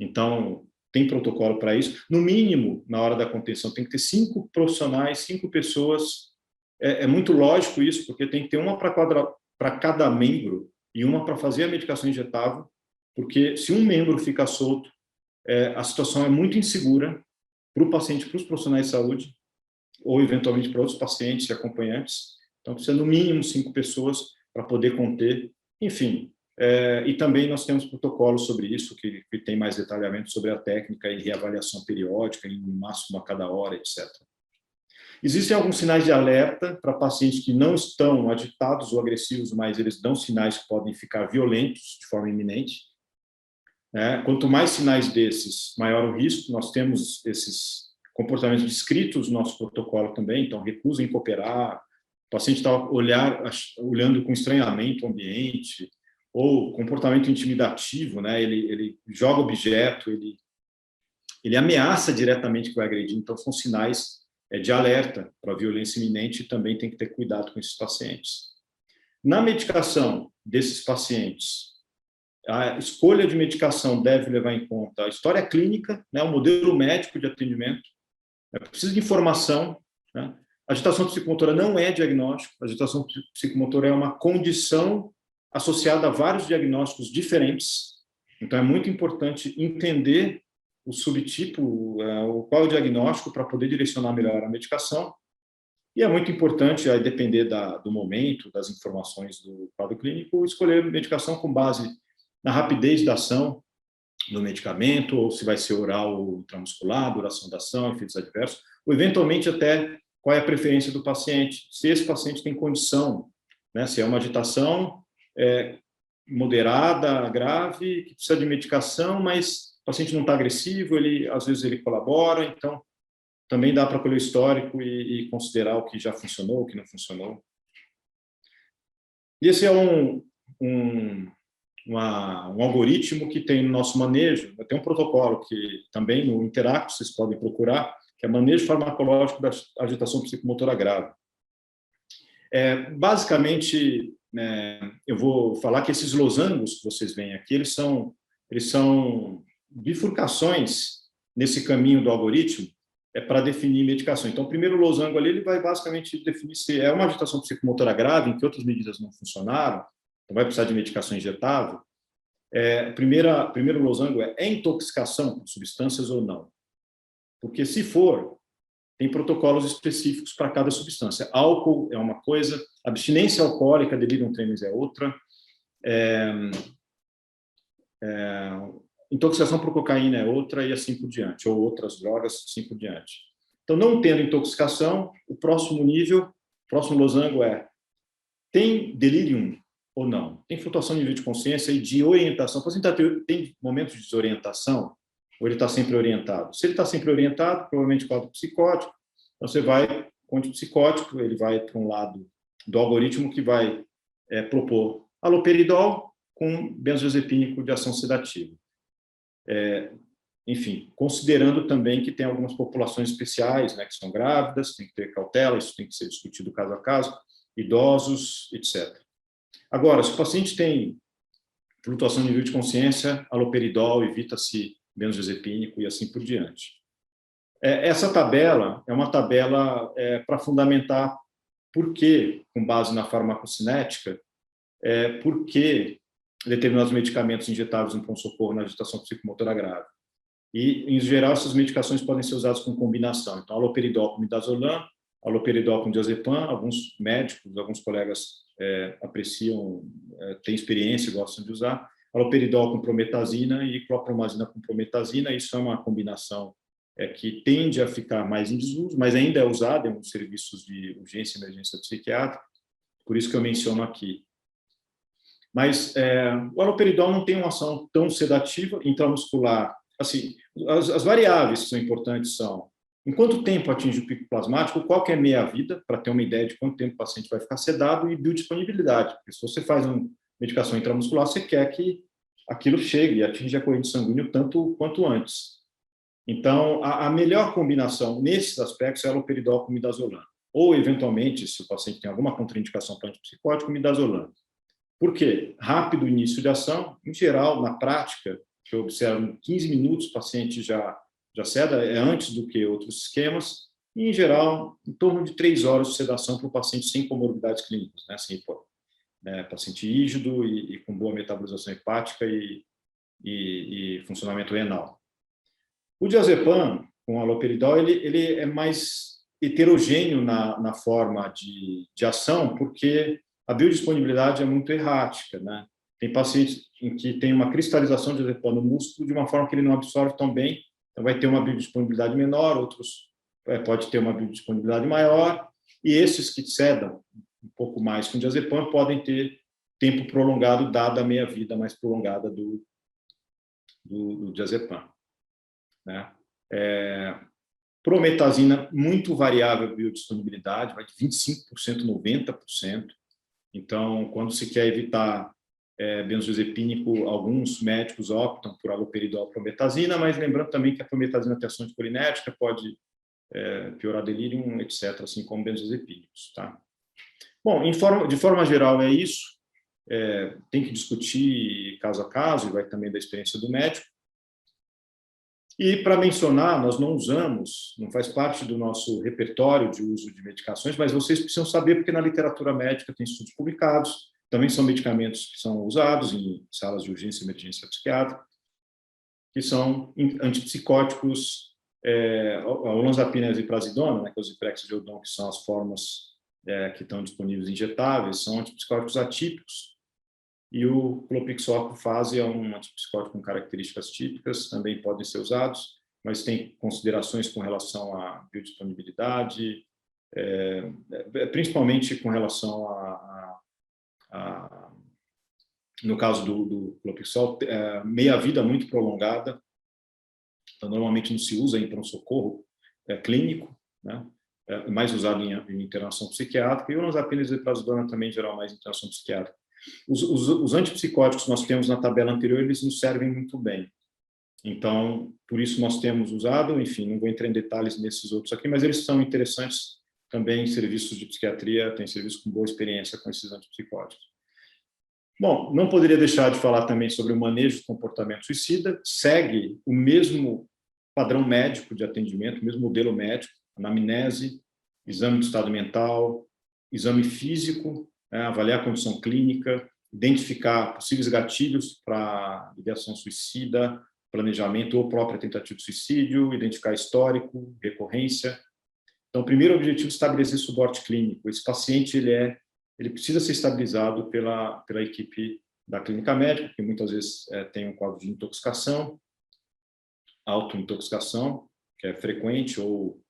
Então, tem protocolo para isso. No mínimo, na hora da contenção, tem que ter 5 profissionais, 5 pessoas. É muito lógico isso, porque tem que ter uma para cada membro e uma para fazer a medicação injetável, porque se um membro fica solto, a situação é muito insegura para o paciente, para os profissionais de saúde, ou eventualmente para outros pacientes e acompanhantes. Então, precisa no mínimo 5 pessoas para poder conter. Enfim, e também nós temos protocolos sobre isso, que tem mais detalhamento sobre a técnica e reavaliação periódica, no máximo a cada hora, etc. Existem alguns sinais de alerta para pacientes que não estão agitados ou agressivos, mas eles dão sinais que podem ficar violentos de forma iminente. Quanto mais sinais desses, maior o risco. Nós temos esses comportamentos descritos no nosso protocolo também, então recusa em cooperar, o paciente está olhando com estranhamento o ambiente, ou comportamento intimidativo, ele joga objeto, ele ameaça diretamente que vai agredir, então são sinais de alerta para violência iminente e também tem que ter cuidado com esses pacientes. Na medicação desses pacientes, a escolha de medicação deve levar em conta a história clínica, o modelo médico de atendimento, precisa de informação. A agitação psicomotora não é diagnóstico, a agitação psicomotora é uma condição associada a vários diagnósticos diferentes, então é muito importante entender o subtipo, qual é o diagnóstico para poder direcionar melhor a medicação, e é muito importante, a depender do momento, das informações do quadro clínico, escolher medicação com base na rapidez da ação do medicamento, ou se vai ser oral ou intramuscular, duração da ação, efeitos adversos, ou eventualmente até qual é a preferência do paciente, se esse paciente tem condição, né, se é uma agitação moderada, grave, que precisa de medicação, mas o paciente não está agressivo, às vezes ele colabora, então também dá para colher o histórico e considerar o que já funcionou, o que não funcionou. E esse é um algoritmo que tem no nosso manejo, tem um protocolo que também no Interacto vocês podem procurar, que é manejo farmacológico da agitação psicomotora grave. Basicamente, eu vou falar que esses losangos que vocês veem aqui, eles são bifurcações nesse caminho do algoritmo para definir medicação. Então, o primeiro losango ali, ele vai basicamente definir se é uma agitação psicomotora grave, em que outras medidas não funcionaram, então vai precisar de medicação injetável. Primeiro losango é intoxicação por substâncias ou não? Porque, se for, tem protocolos específicos para cada substância. Álcool é uma coisa, abstinência alcoólica, delirium tremens é outra, intoxicação por cocaína é outra, e assim por diante, ou outras drogas, assim por diante. Então, não tendo intoxicação, o próximo losango tem delirium ou não? Tem flutuação de nível de consciência e de orientação. O paciente tem momentos de desorientação, ou ele está sempre orientado? Se ele está sempre orientado, provavelmente quadro psicótico, então você vai com antipsicótico, ele vai para um lado do algoritmo que vai propor haloperidol com benzodiazepínico de ação sedativa. Enfim, considerando também que tem algumas populações especiais, né, que são grávidas, tem que ter cautela, isso tem que ser discutido caso a caso, idosos, etc. Agora, se o paciente tem flutuação de nível de consciência, haloperidol, evita-se benzodiazepínico e assim por diante. Essa tabela é uma tabela para fundamentar por que, com base na farmacocinética, por que determinados medicamentos injetáveis no pronto-socorro na agitação psicomotora grave. E, em geral, essas medicações podem ser usadas com combinação. Então, haloperidol com midazolam, haloperidol com diazepam, alguns médicos, alguns colegas apreciam, têm experiência e gostam de usar, haloperidol com prometazina e clopramazina com prometazina. Isso é uma combinação que tende a ficar mais em desuso, mas ainda é usada em alguns serviços de urgência e emergência psiquiátrica, por isso que eu menciono aqui. Mas o haloperidol não tem uma ação tão sedativa intramuscular. Assim, as variáveis que são importantes são em quanto tempo atinge o pico plasmático, qual que é a meia-vida, para ter uma ideia de quanto tempo o paciente vai ficar sedado, e biodisponibilidade. Porque se você faz uma medicação intramuscular, você quer que aquilo chegue e atinja a corrente sanguínea tanto quanto antes. Então, a melhor combinação nesses aspectos é haloperidol com midazolam. Ou, eventualmente, se o paciente tem alguma contraindicação para antipsicótico, midazolam. Por quê? Rápido início de ação. Em geral, na prática, que eu observo, em 15 minutos o paciente já ceda, antes do que outros esquemas, e, em geral, em torno de 3 horas de sedação para o paciente sem comorbidades clínicas, né? Sem paciente rígido e com boa metabolização hepática e funcionamento renal. O diazepam, com haloperidol, ele é mais heterogêneo na forma de ação, porque a biodisponibilidade é muito errática, né? Tem pacientes em que tem uma cristalização de diazepam no músculo de uma forma que ele não absorve tão bem, então vai ter uma biodisponibilidade menor, outros pode ter uma biodisponibilidade maior, e esses que cedam um pouco mais com diazepam podem ter tempo prolongado, dada a meia-vida mais prolongada do diazepam, né? Prometazina, muito variável a biodisponibilidade, vai de 25% a 90%. Então, quando se quer evitar benzodiazepínico, alguns médicos optam por haloperidol prometazina, mas lembrando também que a prometazina tem ação anticolinética, pode piorar delírio, etc., assim como benzodiazepínicos, tá? Bom, de forma geral é isso. Tem que discutir caso a caso, e vai também da experiência do médico. E, para mencionar, nós não usamos, não faz parte do nosso repertório de uso de medicações, mas vocês precisam saber, porque na literatura médica tem estudos publicados, também são medicamentos que são usados em salas de urgência e emergência psiquiátrica, que são antipsicóticos, a olanzapina e a ziprasidona, né, que é o ziprexidilodon, que são as formas que estão disponíveis injetáveis, são antipsicóticos atípicos, e o clopixol fase é um antipsicótico com características típicas, também podem ser usados, mas tem considerações com relação à biodisponibilidade, principalmente com relação no caso do clopixol, meia-vida muito prolongada. Então, normalmente não se usa em pronto-socorro clínico, né? Mais usado em internação psiquiátrica, e o olanzapina e desiprazodona também, em geral, mais em internação psiquiátrica. Os antipsicóticos que nós temos na tabela anterior, eles nos servem muito bem. Então, por isso nós temos usado, enfim, não vou entrar em detalhes nesses outros aqui, mas eles são interessantes também em serviços de psiquiatria, tem serviços com boa experiência com esses antipsicóticos. Bom, não poderia deixar de falar também sobre o manejo do comportamento suicida, segue o mesmo padrão médico de atendimento, o mesmo modelo médico, anamnese, exame de estado mental, exame físico, avaliar a condição clínica, identificar possíveis gatilhos para ideação suicida, planejamento ou própria tentativa de suicídio, identificar histórico, recorrência. Então, o primeiro objetivo é estabelecer suporte clínico. Esse paciente ele precisa ser estabilizado pela equipe da clínica médica, que muitas vezes tem um quadro de intoxicação, autointoxicação, que é frequente, ou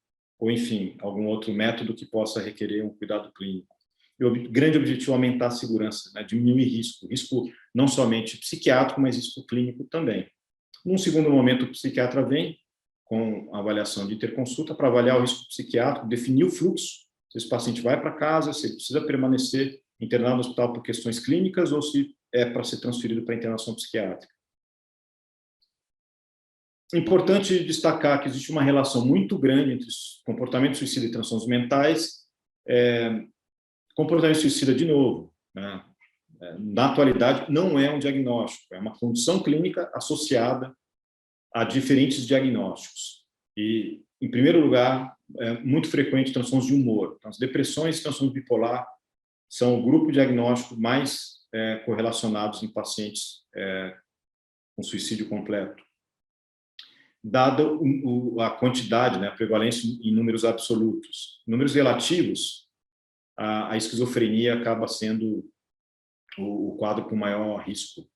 enfim, algum outro método que possa requerer um cuidado clínico. E o grande objetivo é aumentar a segurança, né? Diminuir risco não somente psiquiátrico, mas risco clínico também. Num segundo momento, o psiquiatra vem com a avaliação de interconsulta para avaliar o risco psiquiátrico, definir o fluxo, se esse paciente vai para casa, se ele precisa permanecer internado no hospital por questões clínicas ou se é para ser transferido para internação psiquiátrica. Importante destacar que existe uma relação muito grande entre comportamento suicida e transtornos mentais. Comportamento suicida, de novo, né? Na atualidade, não é um diagnóstico, é uma condição clínica associada a diferentes diagnósticos. E, em primeiro lugar, é muito frequente transtornos de humor. Então, as depressões e transtornos bipolar são o grupo diagnóstico mais correlacionados em pacientes com suicídio completo. Dada a quantidade, né, a prevalência em números absolutos. Em números relativos, a esquizofrenia acaba sendo o quadro com maior risco.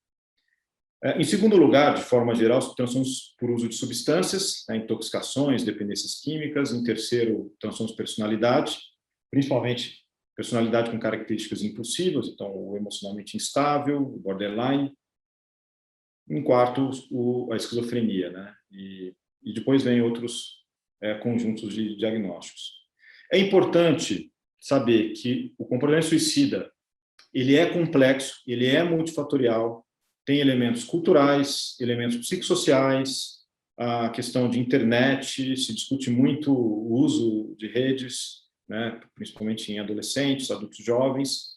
Em segundo lugar, de forma geral, transtornos por uso de substâncias, intoxicações, dependências químicas. Em terceiro, transtornos de personalidade, principalmente personalidade com características impulsivas, então o emocionalmente instável, o borderline. Em quarto, a esquizofrenia, né? E depois vem outros conjuntos de diagnósticos. É importante saber que o comportamento suicida ele é complexo, ele é multifatorial, tem elementos culturais, elementos psicossociais, a questão de internet, se discute muito o uso de redes, né, principalmente em adolescentes, adultos jovens,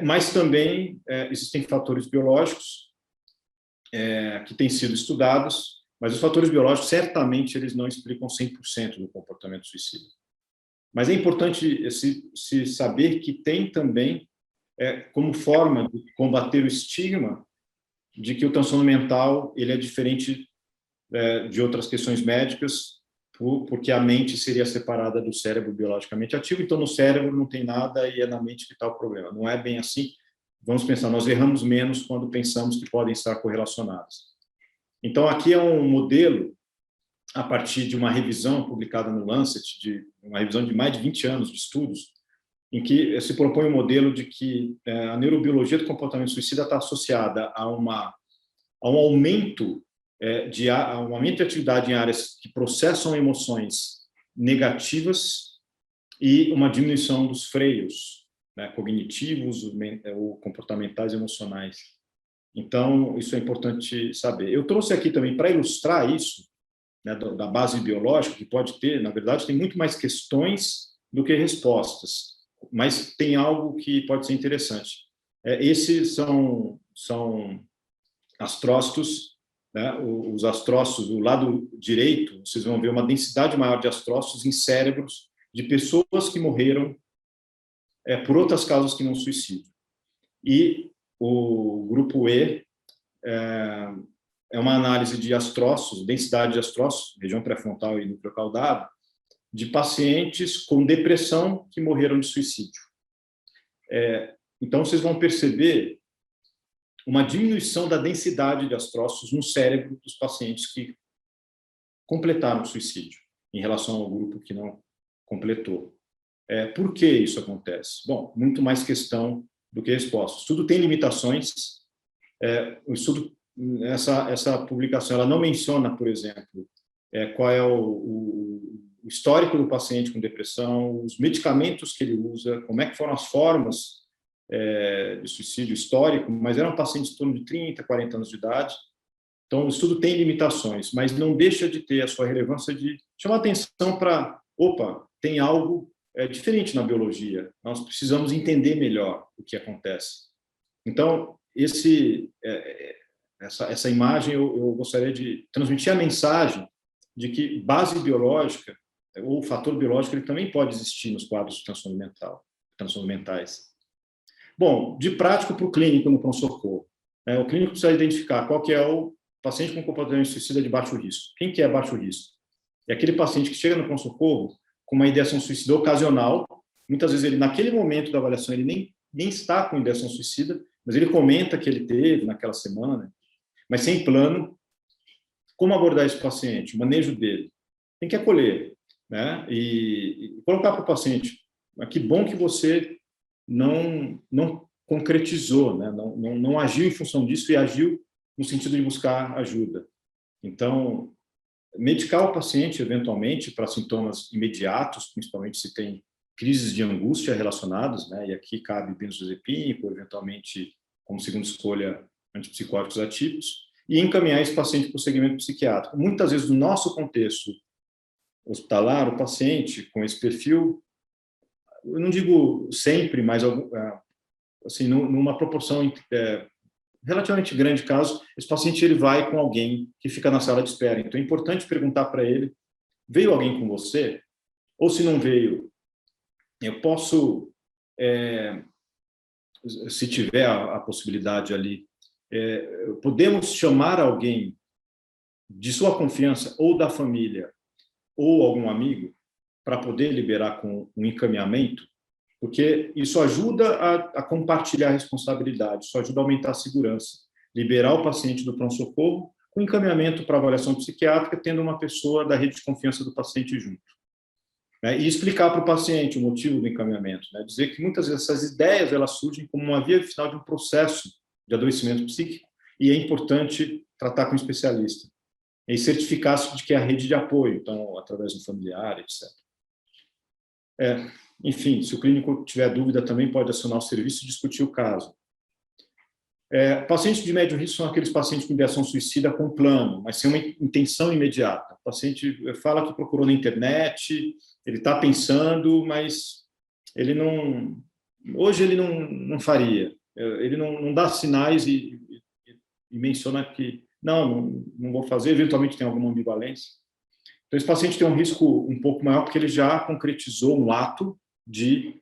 mas também existem fatores biológicos que têm sido estudados, mas os fatores biológicos, certamente, eles não explicam 100% do comportamento suicida. Mas é importante se saber que tem também, como forma de combater o estigma de que o transtorno mental ele é diferente de outras questões médicas, porque a mente seria separada do cérebro biologicamente ativo, então no cérebro não tem nada e é na mente que está o problema. Não é bem assim. Vamos pensar, nós erramos menos quando pensamos que podem estar correlacionados. Então, aqui é um modelo, a partir de uma revisão publicada no Lancet, uma revisão de mais de 20 anos de estudos, em que se propõe um modelo de que a neurobiologia do comportamento suicida está associada a um aumento de atividade em áreas que processam emoções negativas e uma diminuição dos freios, né, cognitivos ou comportamentais emocionais. Então, isso é importante saber. Eu trouxe aqui também, para ilustrar isso, né, da base biológica, que pode ter, na verdade, tem muito mais questões do que respostas, mas tem algo que pode ser interessante. Esses são astrócitos, né, os astrócitos, do lado direito, vocês vão ver uma densidade maior de astrócitos em cérebros de pessoas que morreram por outras causas que não suicídio. E o grupo E é uma análise de astrócitos, densidade de astrócitos, região pré-frontal e núcleo caudado, de pacientes com depressão que morreram de suicídio. Então, vocês vão perceber uma diminuição da densidade de astrócitos no cérebro dos pacientes que completaram o suicídio, em relação ao grupo que não completou. Por que isso acontece? Bom, muito mais questão do que resposta. O estudo tem limitações. O estudo, essa publicação, ela não menciona, por exemplo, qual é o histórico do paciente com depressão, os medicamentos que ele usa, como é que foram as formas de suicídio histórico, mas eram pacientes em torno de 30, 40 anos de idade. Então, o estudo tem limitações, mas não deixa de ter a sua relevância de chamar atenção para, opa, tem algo diferente na biologia, nós precisamos entender melhor o que acontece. Então, essa imagem, eu gostaria de transmitir a mensagem de que base biológica, ou fator biológico, ele também pode existir nos quadros de transtorno mentais. Bom, de prático para o clínico no pronto-socorro. O clínico precisa identificar qual que é o paciente com comportamento suicida de baixo risco. Quem que é baixo risco? É aquele paciente que chega no pronto-socorro com uma ideação suicida ocasional. Muitas vezes, ele, naquele momento da avaliação, ele nem está com ideação suicida, mas ele comenta que ele teve naquela semana, mas sem plano. Como abordar esse paciente? O manejo dele. Tem que acolher, né? E colocar para o paciente, que bom que você não concretizou, né? Não agiu em função disso e agiu no sentido de buscar ajuda. Então, medicar o paciente, eventualmente, para sintomas imediatos, principalmente se tem crises de angústia relacionadas, né? E aqui cabe benzodiazepínico, eventualmente, como segunda escolha, antipsicóticos atípicos, e encaminhar esse paciente para o segmento psiquiátrico. Muitas vezes, no nosso contexto hospitalar, o paciente com esse perfil, eu não digo sempre, mas assim, numa proporção relativamente grande de casos, esse paciente ele vai com alguém que fica na sala de espera. Então, é importante perguntar para ele, veio alguém com você? Ou se não veio, eu posso, se tiver a possibilidade ali, podemos chamar alguém de sua confiança ou da família ou algum amigo para poder liberar com um encaminhamento, porque isso ajuda a compartilhar a responsabilidade, isso ajuda a aumentar a segurança, liberar o paciente do pronto-socorro com encaminhamento para avaliação psiquiátrica, tendo uma pessoa da rede de confiança do paciente junto. E explicar para o paciente o motivo do encaminhamento, né? Dizer que muitas vezes essas ideias elas surgem como uma via final de um processo de adoecimento psíquico e é importante tratar com um especialista e certificar-se de que é a rede de apoio, então, através do familiar, etc. Enfim, se o clínico tiver dúvida, também pode acionar o serviço e discutir o caso. Pacientes de médio risco são aqueles pacientes com ideação suicida com plano, mas sem uma intenção imediata. O paciente fala que procurou na internet, ele está pensando, mas ele não... Hoje ele não faria. Ele não dá sinais e menciona que não vou fazer, eventualmente tem alguma ambivalência. Então, esse paciente tem um risco um pouco maior porque ele já concretizou um ato de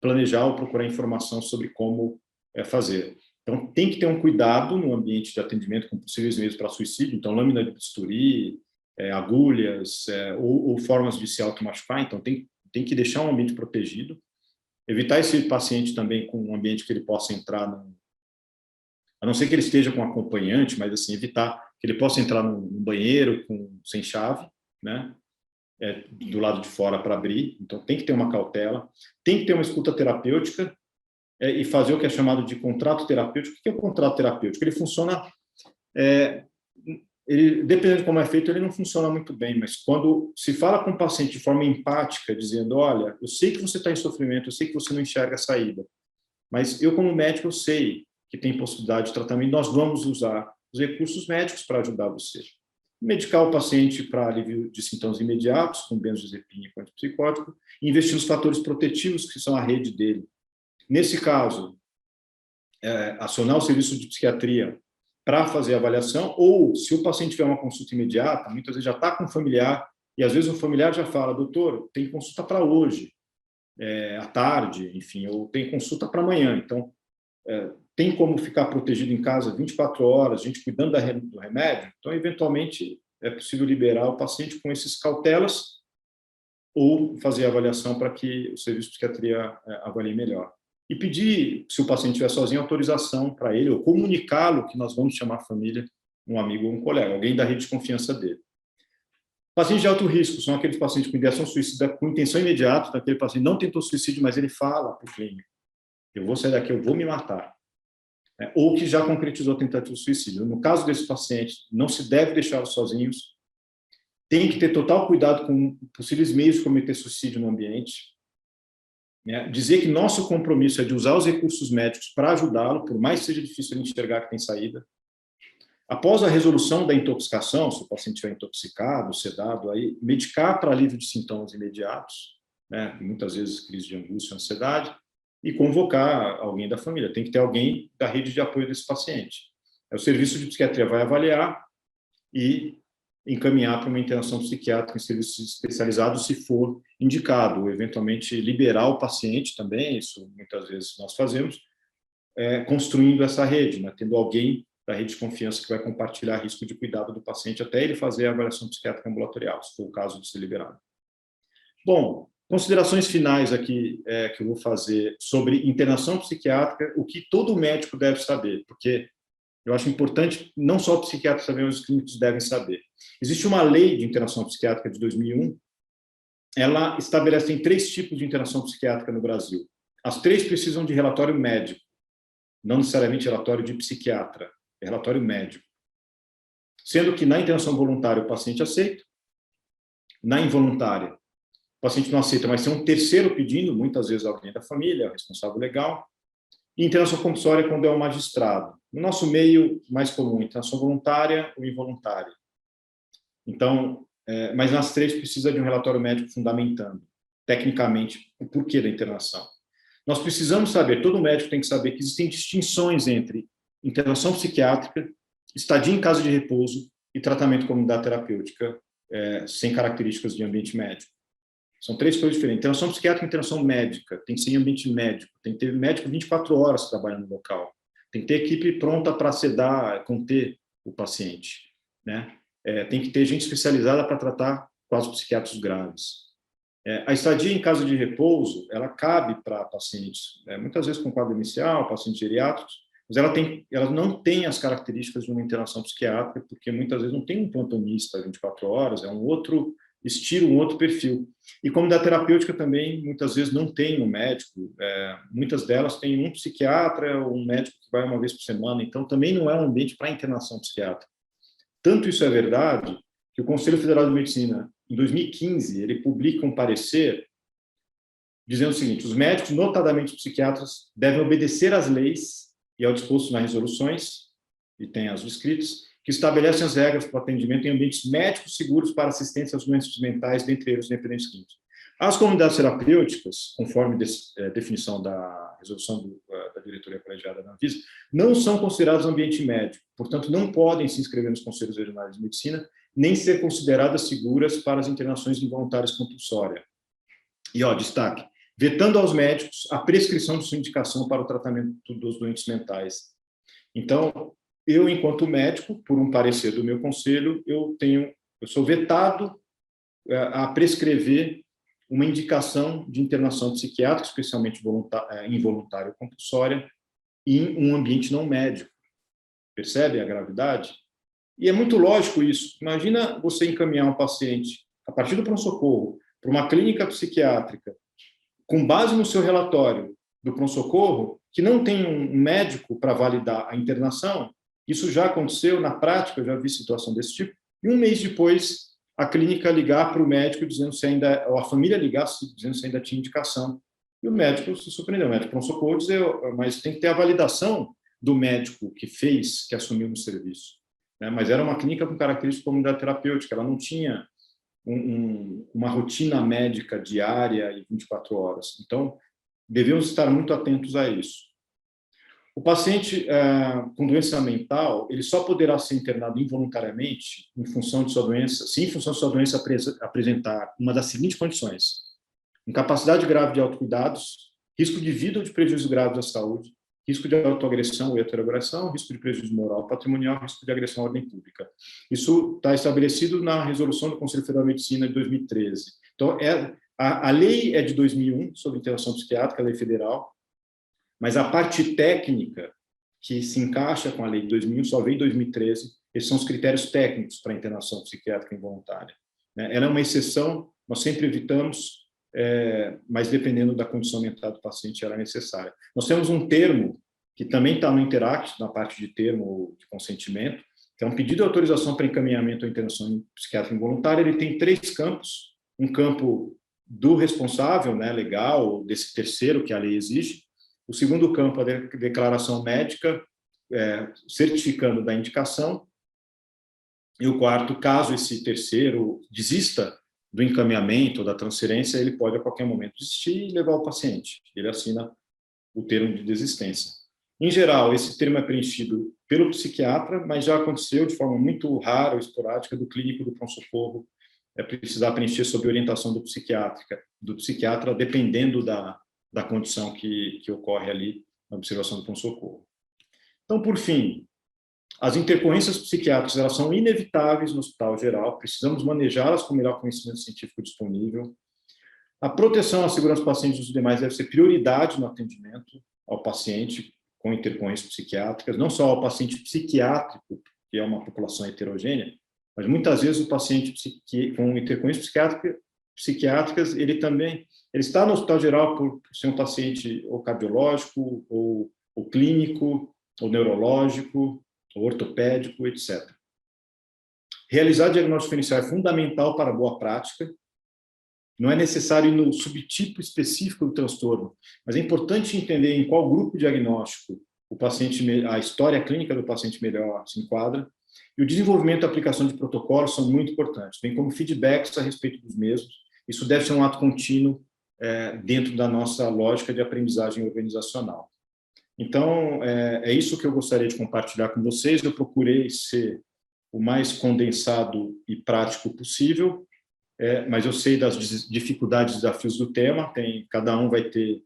planejar ou procurar informação sobre como fazer. Então, tem que ter um cuidado no ambiente de atendimento com possíveis meios para suicídio, então, lâmina de bisturi, agulhas, ou formas de se automachucar, então, tem que deixar um ambiente protegido, evitar esse paciente também com um ambiente que ele possa entrar, a não ser que ele esteja com um acompanhante, mas, assim, evitar que ele possa entrar num banheiro sem chave, né? Do lado de fora para abrir, então tem que ter uma cautela, tem que ter uma escuta terapêutica e fazer o que é chamado de contrato terapêutico. O que é o contrato terapêutico? Ele funciona, dependendo de como é feito, ele não funciona muito bem, mas quando se fala com o paciente de forma empática, dizendo, olha, eu sei que você está em sofrimento, eu sei que você não enxerga a saída, mas eu como médico eu sei que tem possibilidade de tratamento, nós vamos usar os recursos médicos para ajudar você. Medicar o paciente para alívio de sintomas imediatos, com benzodiazepínico, antipsicótico, e investir nos fatores protetivos que são a rede dele. Nesse caso, acionar o serviço de psiquiatria para fazer a avaliação, ou se o paciente tiver uma consulta imediata, muitas vezes já está com um familiar, e às vezes o familiar já fala, doutor, tem consulta para hoje, à tarde, enfim, ou tem consulta para amanhã, então tem como ficar protegido em casa 24 horas, a gente cuidando do remédio, então, eventualmente, é possível liberar o paciente com esses cautelas ou fazer a avaliação para que o serviço de psiquiatria avalie melhor. E pedir, se o paciente estiver sozinho, autorização para ele, ou comunicá-lo, que nós vamos chamar a família, um amigo ou um colega, alguém da rede de confiança dele. Pacientes de alto risco são aqueles pacientes com ideação suicida com intenção imediata, então aquele paciente não tentou suicídio, mas ele fala para o clínico: eu vou sair daqui, eu vou me matar. Ou que já concretizou a tentativa de suicídio. No caso desses pacientes, não se deve deixá-los sozinhos, tem que ter total cuidado com possíveis meios de cometer suicídio no ambiente, né? Dizer que nosso compromisso é de usar os recursos médicos para ajudá-lo, por mais que seja difícil ele enxergar que tem saída. Após a resolução da intoxicação, se o paciente estiver intoxicado, sedado, aí, medicar para alívio de sintomas imediatos, né? Muitas vezes crise de angústia, ansiedade, e convocar alguém da família. Tem que ter alguém da rede de apoio desse paciente. O serviço de psiquiatria vai avaliar e encaminhar para uma internação psiquiátrica em serviços especializados, se for indicado, ou eventualmente liberar o paciente também, isso muitas vezes nós fazemos, construindo essa rede, né? Tendo alguém da rede de confiança que vai compartilhar risco de cuidado do paciente até ele fazer a avaliação psiquiátrica ambulatorial, se for o caso de ser liberado. Bom, considerações finais aqui que eu vou fazer sobre internação psiquiátrica, o que todo médico deve saber, porque eu acho importante não só o psiquiatra saber, mas os clínicos devem saber. Existe uma lei de internação psiquiátrica de 2001, ela estabelece em 3 tipos de internação psiquiátrica no Brasil. As 3 precisam de relatório médico, não necessariamente relatório de psiquiatra, é relatório médico. Sendo que na internação voluntária o paciente aceita, na involuntária o paciente não aceita, mas tem um terceiro pedindo, muitas vezes alguém da família, o responsável legal. E internação compulsória é quando é um magistrado. No nosso meio, mais comum, internação voluntária ou involuntária. Então, mas nas 3 precisa de um relatório médico fundamentando, tecnicamente, o porquê da internação. Nós precisamos saber, todo médico tem que saber que existem distinções entre internação psiquiátrica, estadia em casa de repouso e tratamento com unidade terapêutica, sem características de ambiente médico. São 3 coisas diferentes. Internação psiquiátrica e internação médica. Tem que ser em ambiente médico. Tem que ter médico 24 horas trabalhando no local. Tem que ter equipe pronta para sedar, conter o paciente, né? Tem que ter gente especializada para tratar quadros psiquiátricos graves. A estadia em casa de repouso, ela cabe para pacientes, muitas vezes com quadro inicial, pacientes geriátricos, mas ela não tem as características de uma internação psiquiátrica, porque muitas vezes não tem um plantonista 24 horas, é um outro estilo, um outro perfil. E como da terapêutica também, muitas vezes não tem um médico, muitas delas têm um psiquiatra ou um médico que vai uma vez por semana, então também não é um ambiente para internação psiquiátrica. Tanto isso é verdade que o Conselho Federal de Medicina, em 2015, ele publica um parecer dizendo o seguinte: os médicos, notadamente os psiquiatras, devem obedecer às leis e ao disposto nas resoluções, e tem as escritas, que estabelecem as regras para o atendimento em ambientes médicos seguros para assistência às doenças mentais, dentre eles dependentes químicos. As comunidades terapêuticas, conforme definição da resolução da diretoria colegiada da Anvisa, não são consideradas ambiente médico, portanto, não podem se inscrever nos conselhos regionais de medicina, nem ser consideradas seguras para as internações involuntárias compulsórias. E, destaque, vetando aos médicos a prescrição de sua indicação para o tratamento dos doentes mentais. Então, eu, enquanto médico, por um parecer do meu conselho, eu sou vetado a prescrever uma indicação de internação psiquiátrica, especialmente involuntária ou compulsória, em um ambiente não médico. Percebe a gravidade? E é muito lógico isso. Imagina você encaminhar um paciente, a partir do pronto-socorro, para uma clínica psiquiátrica, com base no seu relatório do pronto-socorro, que não tem um médico para validar a internação. Isso já aconteceu na prática, eu já vi situação desse tipo, e um mês depois a clínica ligar para o médico dizendo se ainda, ou a família ligar dizendo se ainda tinha indicação. E o médico se surpreendeu, o médico pronto-socorro dizer, mas tem que ter a validação do médico que assumiu no serviço, né? Mas era uma clínica com característica de comunidade terapêutica, ela não tinha uma rotina médica diária e 24 horas. Então, devemos estar muito atentos a isso. O paciente com doença mental, ele só poderá ser internado involuntariamente em função de sua doença, se em função de sua doença apresentar uma das seguintes condições: incapacidade grave de autocuidados, risco de vida ou de prejuízo grave à saúde, risco de autoagressão ou heteroagressão, risco de prejuízo moral patrimonial, risco de agressão à ordem pública. Isso está estabelecido na resolução do Conselho Federal de Medicina de 2013. Então, a lei é de 2001, sobre internação psiquiátrica, a lei federal, mas a parte técnica que se encaixa com a lei de 2001 só veio em 2013, esses são os critérios técnicos para a internação psiquiátrica involuntária, né? Ela é uma exceção, nós sempre evitamos, mas dependendo da condição mental do paciente, ela é necessária. Nós temos um termo que também está no Interact, na parte de termo de consentimento, que é um pedido de autorização para encaminhamento ou internação psiquiátrica involuntária. Ele tem 3 campos: um campo do responsável, né, legal, desse terceiro que a lei exige; o segundo campo, a declaração médica, certificando da indicação; e o quarto, caso esse terceiro desista do encaminhamento ou da transferência, ele pode a qualquer momento desistir e levar o paciente. Ele assina o termo de desistência. Em geral, esse termo é preenchido pelo psiquiatra, mas já aconteceu de forma muito rara ou esporádica do clínico do pronto-socorro precisar preencher sob orientação do psiquiatra, dependendo da condição que ocorre ali na observação do pronto-socorro. Então, por fim, as intercorrências psiquiátricas, elas são inevitáveis no hospital geral, precisamos manejá-las com o melhor conhecimento científico disponível. A proteção à segurança do paciente e dos demais deve ser prioridade no atendimento ao paciente com intercorrências psiquiátricas, não só ao paciente psiquiátrico, que é uma população heterogênea, mas muitas vezes o paciente com intercorrências psiquiátricas, ele está no hospital geral por ser um paciente ou cardiológico, ou clínico, ou neurológico, ou ortopédico, etc. Realizar diagnóstico inicial é fundamental para a boa prática. Não é necessário ir no subtipo específico do transtorno, mas é importante entender em qual grupo diagnóstico a história clínica do paciente melhor se enquadra, e o desenvolvimento e a aplicação de protocolos são muito importantes, bem como feedbacks a respeito dos mesmos. Isso deve ser um ato contínuo dentro da nossa lógica de aprendizagem organizacional. Então, é isso que eu gostaria de compartilhar com vocês. Eu procurei ser o mais condensado e prático possível, mas eu sei das dificuldades e desafios do tema. Cada um vai ter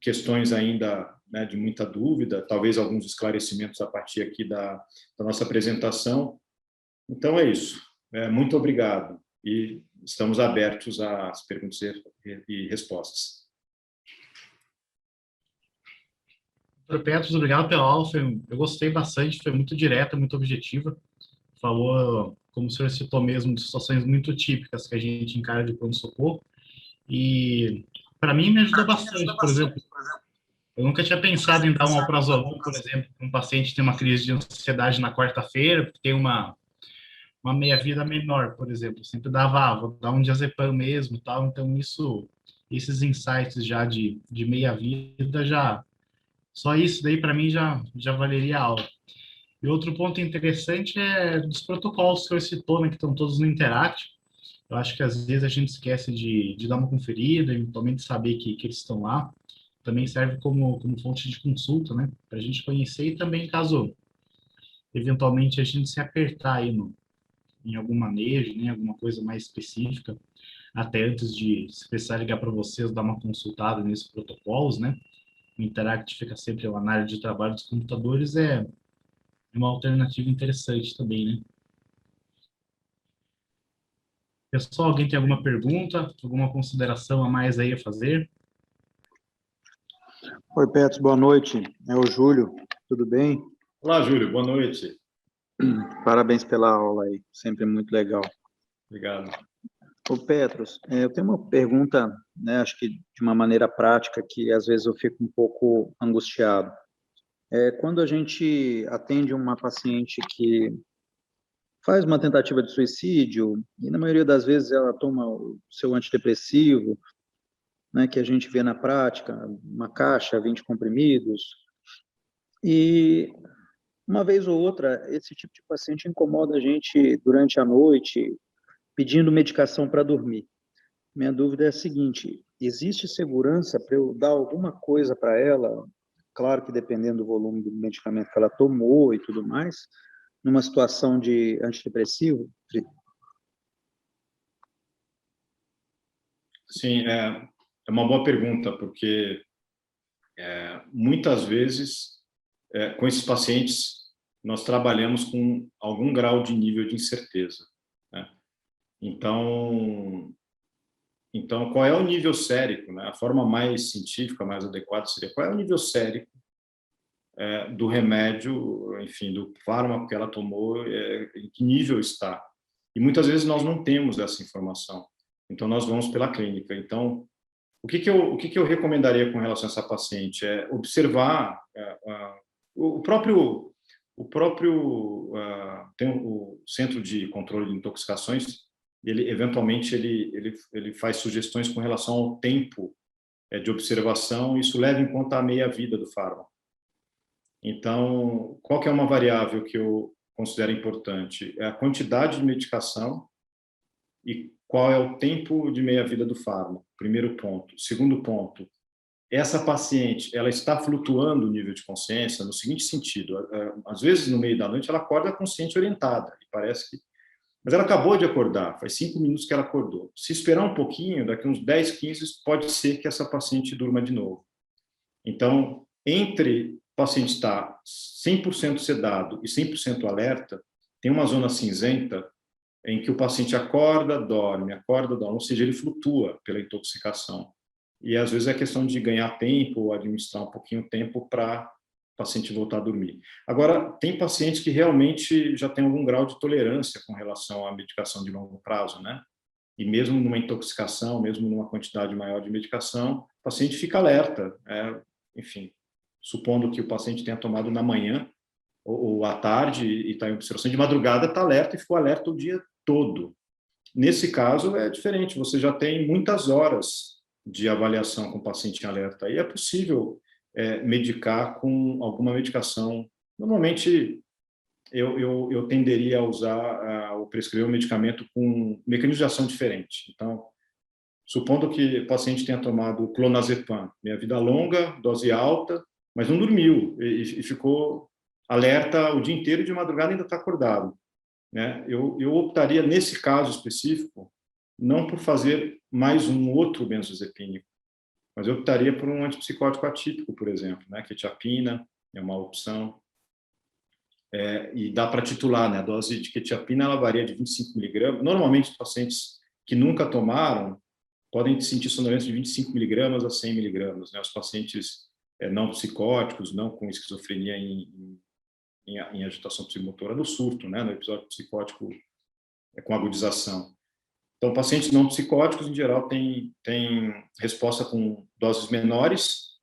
questões ainda, né, de muita dúvida, talvez alguns esclarecimentos a partir aqui da nossa apresentação. Então, é isso. Muito obrigado. E estamos abertos às perguntas e respostas. Doutor Petros, obrigado pela aula. Eu gostei bastante, foi muito direta, muito objetiva. Falou, como o senhor citou mesmo, de situações muito típicas que a gente encara de pronto-socorro. E, para mim, me ajudou bastante. Por exemplo, eu nunca tinha pensado em dar um alprazolam, por exemplo, para um paciente que tem uma crise de ansiedade na quarta-feira, porque tem uma meia-vida menor, por exemplo. Eu sempre dava, vou dar um diazepam mesmo, tal. Então, esses insights já de meia-vida, só isso daí, para mim, já valeria a aula. E outro ponto interessante é dos protocolos que o senhor citou, né, que estão todos no Interact. Eu acho que às vezes a gente esquece de dar uma conferida, eventualmente saber que eles estão lá. Também serve como fonte de consulta, né, para a gente conhecer, e também caso eventualmente a gente se apertar aí em algum manejo, né, alguma coisa mais específica, até antes de se precisar ligar para vocês, dar uma consultada nesses protocolos, né. O Interact fica sempre lá na área de trabalho dos computadores, é uma alternativa interessante também, né? Pessoal, alguém tem alguma pergunta, alguma consideração a mais aí a fazer? Oi, Petros, boa noite. É o Júlio, tudo bem? Olá, Júlio, boa noite. Parabéns pela aula aí, sempre muito legal. Obrigado. Ô, Petros, eu tenho uma pergunta, né, acho que de uma maneira prática, que às vezes eu fico um pouco angustiado. Quando a gente atende uma paciente que faz uma tentativa de suicídio, e na maioria das vezes ela toma o seu antidepressivo, né, que a gente vê na prática, uma caixa, 20 comprimidos, e uma vez ou outra, esse tipo de paciente incomoda a gente durante a noite, pedindo medicação para dormir. Minha dúvida é a seguinte: existe segurança para eu dar alguma coisa para ela? Claro que dependendo do volume do medicamento que ela tomou e tudo mais, numa situação de antidepressivo? Sim, é uma boa pergunta, porque muitas vezes, com esses pacientes, nós trabalhamos com algum grau de nível de incerteza, né? Então, qual é o nível sérico, né? A forma mais científica, mais adequada seria qual é o nível sérico do remédio, enfim, do fármaco que ela tomou, em que nível está. E muitas vezes nós não temos essa informação. Então, nós vamos pela clínica. Então, o que que eu recomendaria com relação a essa paciente? É observar o próprio tem o Centro de Controle de Intoxicações, ele eventualmente ele faz sugestões com relação ao tempo de observação, isso leva em conta a meia-vida do fármaco. Então, qual que é uma variável que eu considero importante? É a quantidade de medicação e qual é o tempo de meia-vida do fármaco, primeiro ponto. Segundo ponto, essa paciente, ela está flutuando o nível de consciência no seguinte sentido, às vezes no meio da noite ela acorda consciente orientada, e parece que... Mas ela acabou de acordar, faz 5 minutos que ela acordou. Se esperar um pouquinho, daqui uns 10, 15, pode ser que essa paciente durma de novo. Então, entre o paciente estar 100% sedado e 100% alerta, tem uma zona cinzenta em que o paciente acorda, dorme, ou seja, ele flutua pela intoxicação. E às vezes é questão de ganhar tempo ou administrar um pouquinho de tempo para o paciente voltar a dormir. Agora, tem pacientes que realmente já têm algum grau de tolerância com relação à medicação de longo prazo, né? E mesmo numa intoxicação, mesmo numa quantidade maior de medicação, o paciente fica alerta. Enfim, supondo que o paciente tenha tomado na manhã ou à tarde e está em observação, de madrugada está alerta e ficou alerta o dia todo. Nesse caso, é diferente, você já tem muitas horas de avaliação com o paciente em alerta. E é possível medicar com alguma medicação. Normalmente, eu tenderia a usar ou prescrever um medicamento com mecanismo de ação diferente. Então, supondo que o paciente tenha tomado clonazepam, meia vida longa, dose alta, mas não dormiu e ficou alerta o dia inteiro e de madrugada ainda está acordado, né? Eu optaria, nesse caso específico, não por fazer mais um outro benzodiazepínico, mas eu optaria por um antipsicótico atípico, por exemplo, né? Quetiapina é uma opção. E dá para titular, né? A dose de quetiapina ela varia de 25 miligramas. Normalmente, os pacientes que nunca tomaram podem sentir sonolência de 25 miligramas a 100 miligramas, né? Os pacientes não psicóticos, não com esquizofrenia em agitação psicomotora, no surto, né? No episódio psicótico com agudização. Então, pacientes não psicóticos, em geral, têm resposta com doses menores,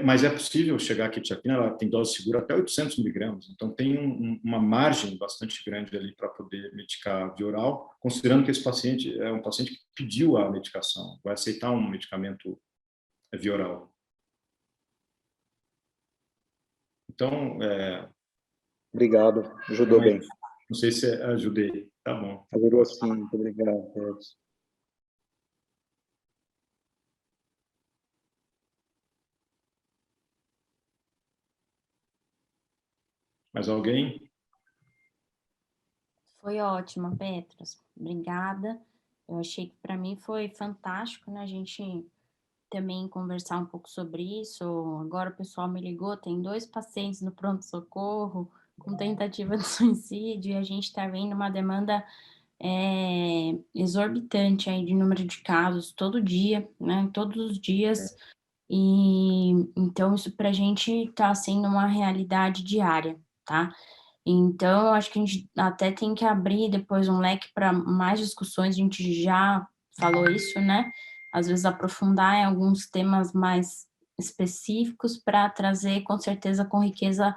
mas é possível chegar a quetiapina, ela tem dose segura até 800 miligramas, então tem uma margem bastante grande ali para poder medicar via oral, considerando que esse paciente é um paciente que pediu a medicação, vai aceitar um medicamento via oral. Então, Obrigado, ajudou bem. Não sei se ajudei, tá bom. Ajudou sim, muito obrigado, Pedro. Mais alguém? Foi ótimo, Petros. Obrigada. Eu achei que para mim foi fantástico, né? A gente também conversar um pouco sobre isso. Agora o pessoal me ligou, tem 2 pacientes no pronto-socorro com tentativa de suicídio e a gente está vendo uma demanda exorbitante aí de número de casos todo dia, né? Todos os dias. E então isso para a gente está sendo uma realidade diária, tá? Então, eu acho que a gente até tem que abrir depois um leque para mais discussões, a gente já falou isso, né? Às vezes aprofundar em alguns temas mais específicos para trazer, com certeza, com riqueza,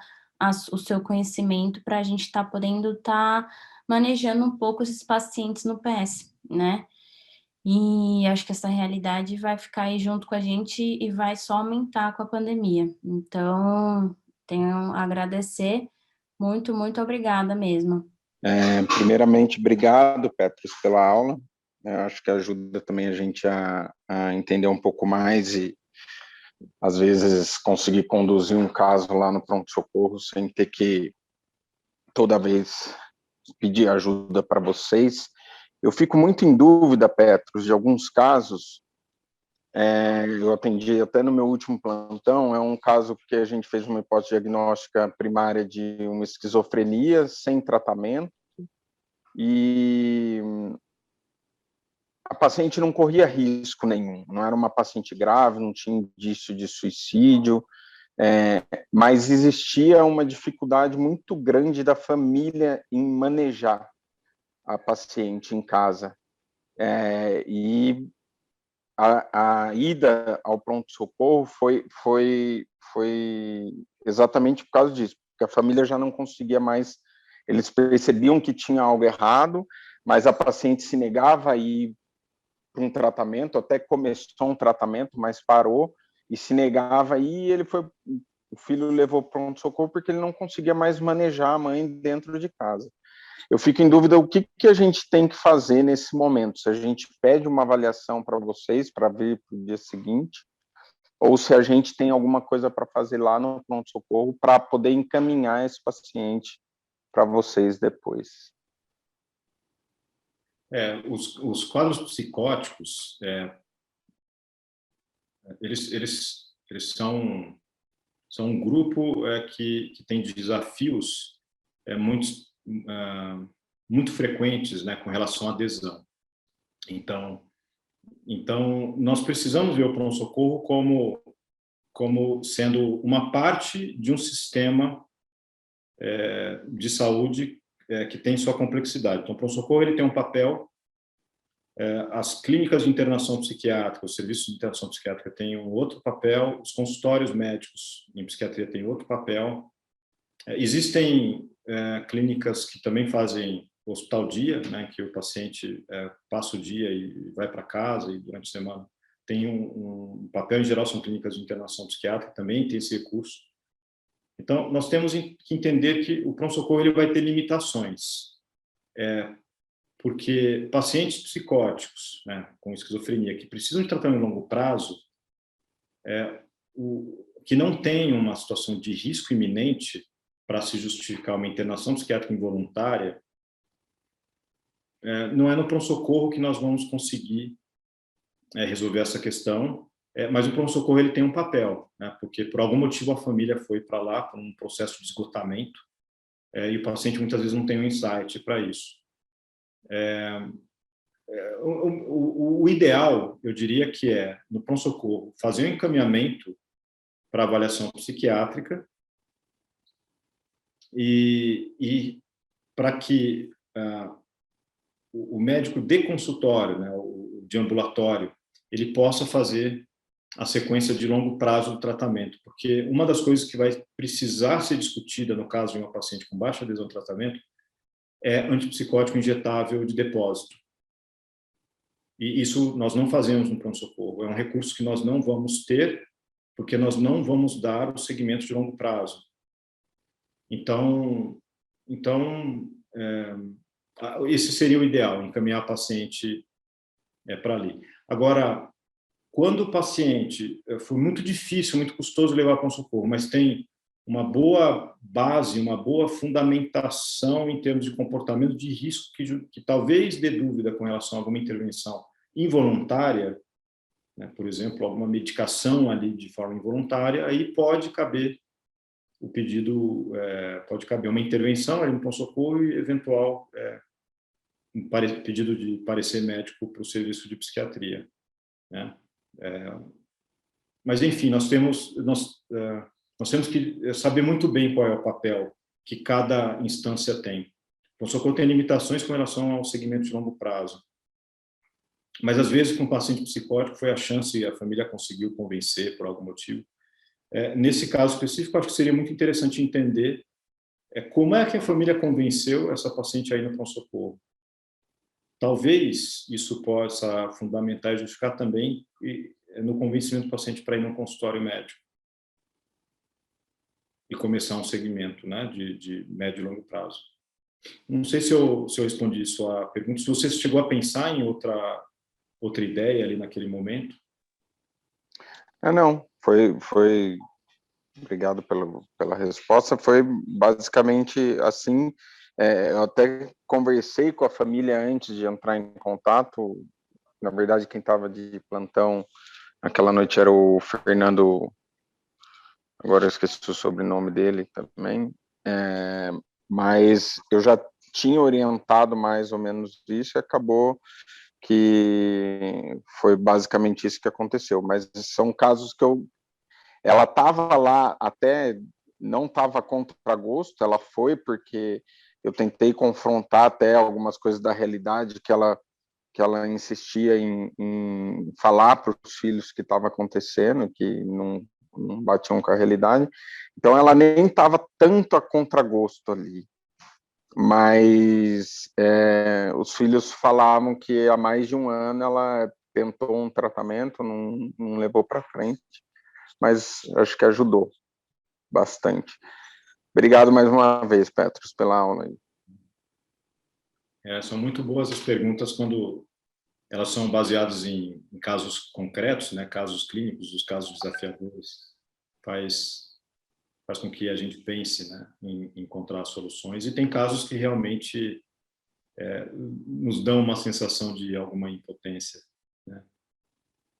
o seu conhecimento para a gente estar podendo estar manejando um pouco esses pacientes no PS, né? E acho que essa realidade vai ficar aí junto com a gente e vai só aumentar com a pandemia. Então, tenho a agradecer. Muito, muito obrigada mesmo. Primeiramente, obrigado, Petros, pela aula. Eu acho que ajuda também a gente a entender um pouco mais e, às vezes, conseguir conduzir um caso lá no pronto-socorro sem ter que, toda vez, pedir ajuda para vocês. Eu fico muito em dúvida, Petros, de alguns casos. Eu atendi até no meu último plantão, é um caso que a gente fez uma hipótese diagnóstica primária de uma esquizofrenia sem tratamento, e a paciente não corria risco nenhum, não era uma paciente grave, não tinha indício de suicídio, mas existia uma dificuldade muito grande da família em manejar a paciente em casa. E a ida ao pronto-socorro foi exatamente por causa disso, porque a família já não conseguia mais, eles percebiam que tinha algo errado, mas a paciente se negava a ir para um tratamento, até começou um tratamento, mas parou, e se negava, e o filho levou para o pronto-socorro porque ele não conseguia mais manejar a mãe dentro de casa. Eu fico em dúvida o que a gente tem que fazer nesse momento, se a gente pede uma avaliação para vocês, para ver para o dia seguinte, ou se a gente tem alguma coisa para fazer lá no pronto-socorro para poder encaminhar esse paciente para vocês depois. Os quadros psicóticos, eles são um grupo que tem desafios muito frequentes, né, com relação à adesão. Então nós precisamos ver o pronto-socorro como sendo uma parte de um sistema de saúde que tem sua complexidade. Então, o pronto-socorro ele tem um papel, as clínicas de internação psiquiátrica, os serviços de internação psiquiátrica têm um outro papel, os consultórios médicos em psiquiatria têm outro papel. Existem clínicas que também fazem hospital-dia, né, que o paciente passa o dia e vai para casa e durante a semana tem um papel, em geral são clínicas de internação psiquiátrica, também tem esse recurso. Então, nós temos que entender que o pronto-socorro ele vai ter limitações, porque pacientes psicóticos, né, com esquizofrenia, que precisam de tratamento a longo prazo, que não tem uma situação de risco iminente para se justificar uma internação psiquiátrica involuntária, não é no pronto-socorro que nós vamos conseguir resolver essa questão, mas o pronto-socorro ele tem um papel, né, porque por algum motivo a família foi para lá por um processo de esgotamento, e o paciente muitas vezes não tem um insight para isso. O ideal, eu diria que no pronto-socorro, fazer um encaminhamento para avaliação psiquiátrica e para que o médico de consultório, né, o de ambulatório, ele possa fazer a sequência de longo prazo do tratamento, porque uma das coisas que vai precisar ser discutida no caso de uma paciente com baixa adesão ao tratamento é antipsicótico injetável de depósito. E isso nós não fazemos no pronto-socorro, é um recurso que nós não vamos ter, porque nós não vamos dar o segmento de longo prazo. Então esse seria o ideal, encaminhar a paciente para ali. Agora, quando o paciente foi muito difícil, muito custoso levar para pronto-socorro, mas tem uma boa base, uma boa fundamentação em termos de comportamento de risco que talvez dê dúvida com relação a alguma intervenção involuntária, né, por exemplo, alguma medicação ali de forma involuntária, aí pode caber o pedido, pode caber uma intervenção ali no pronto-socorro e eventual pedido de parecer médico para o serviço de psiquiatria, né? Mas enfim, nós temos que saber muito bem qual é o papel que cada instância tem. O pronto-socorro tem limitações com relação ao segmento de longo prazo, mas às vezes com o paciente psicótico foi a chance e a família conseguiu convencer por algum motivo. Nesse caso específico, acho que seria muito interessante entender como é que a família convenceu essa paciente a ir no pronto-socorro. Talvez isso possa fundamentar e justificar também no convencimento do paciente para ir no consultório médico e começar um segmento, né, de médio e longo prazo. Não sei se eu respondi sua pergunta, se você chegou a pensar em outra ideia ali naquele momento. Não, foi obrigado pela resposta, foi basicamente assim. Eu até conversei com a família antes de entrar em contato. Na verdade, quem estava de plantão naquela noite era o Fernando, agora eu esqueci o sobrenome dele também, mas eu já tinha orientado mais ou menos isso e acabou que foi basicamente isso que aconteceu. Mas são casos que ela estava lá, até não estava contra gosto, ela foi porque eu tentei confrontar até algumas coisas da realidade que ela insistia em falar para os filhos que estava acontecendo, que não batiam com a realidade. Então, ela nem estava tanto a contragosto ali. Mas os filhos falavam que há mais de um ano ela tentou um tratamento, não levou para frente, mas acho que ajudou bastante. Obrigado mais uma vez, Petros, pela aula. São muito boas as perguntas quando elas são baseadas em casos concretos, né, casos clínicos, os casos desafiadores. Faz com que a gente pense, né, em encontrar soluções. E tem casos que realmente nos dão uma sensação de alguma impotência, né?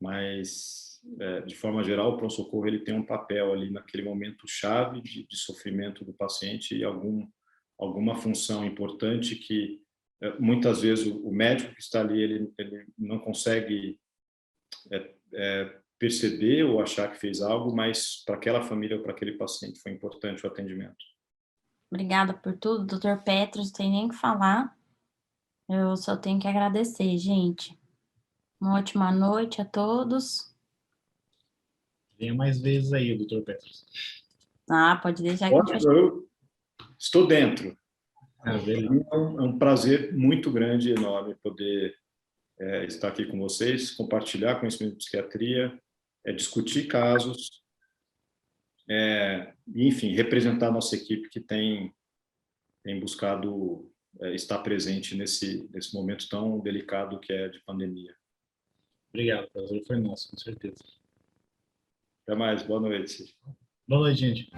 Mas, de forma geral, o pronto-socorro ele tem um papel ali naquele momento chave de sofrimento do paciente e alguma função importante que muitas vezes o médico que está ali ele não consegue perceber ou achar que fez algo, mas para aquela família ou para aquele paciente foi importante o atendimento. Obrigada por tudo, doutor Petros, não tem nem o que falar. Eu só tenho que agradecer, gente. Uma ótima noite a todos. Venha mais vezes aí, doutor Petros. Pode deixar que a gente vai... Eu estou dentro. Beleza. É um prazer muito grande e enorme poder estar aqui com vocês, compartilhar conhecimento de psiquiatria, discutir casos, e, enfim, representar a nossa equipe que tem buscado estar presente nesse momento tão delicado que é de pandemia. Obrigado, o prazer foi nosso, com certeza. Até mais, boa noite. Boa noite, gente.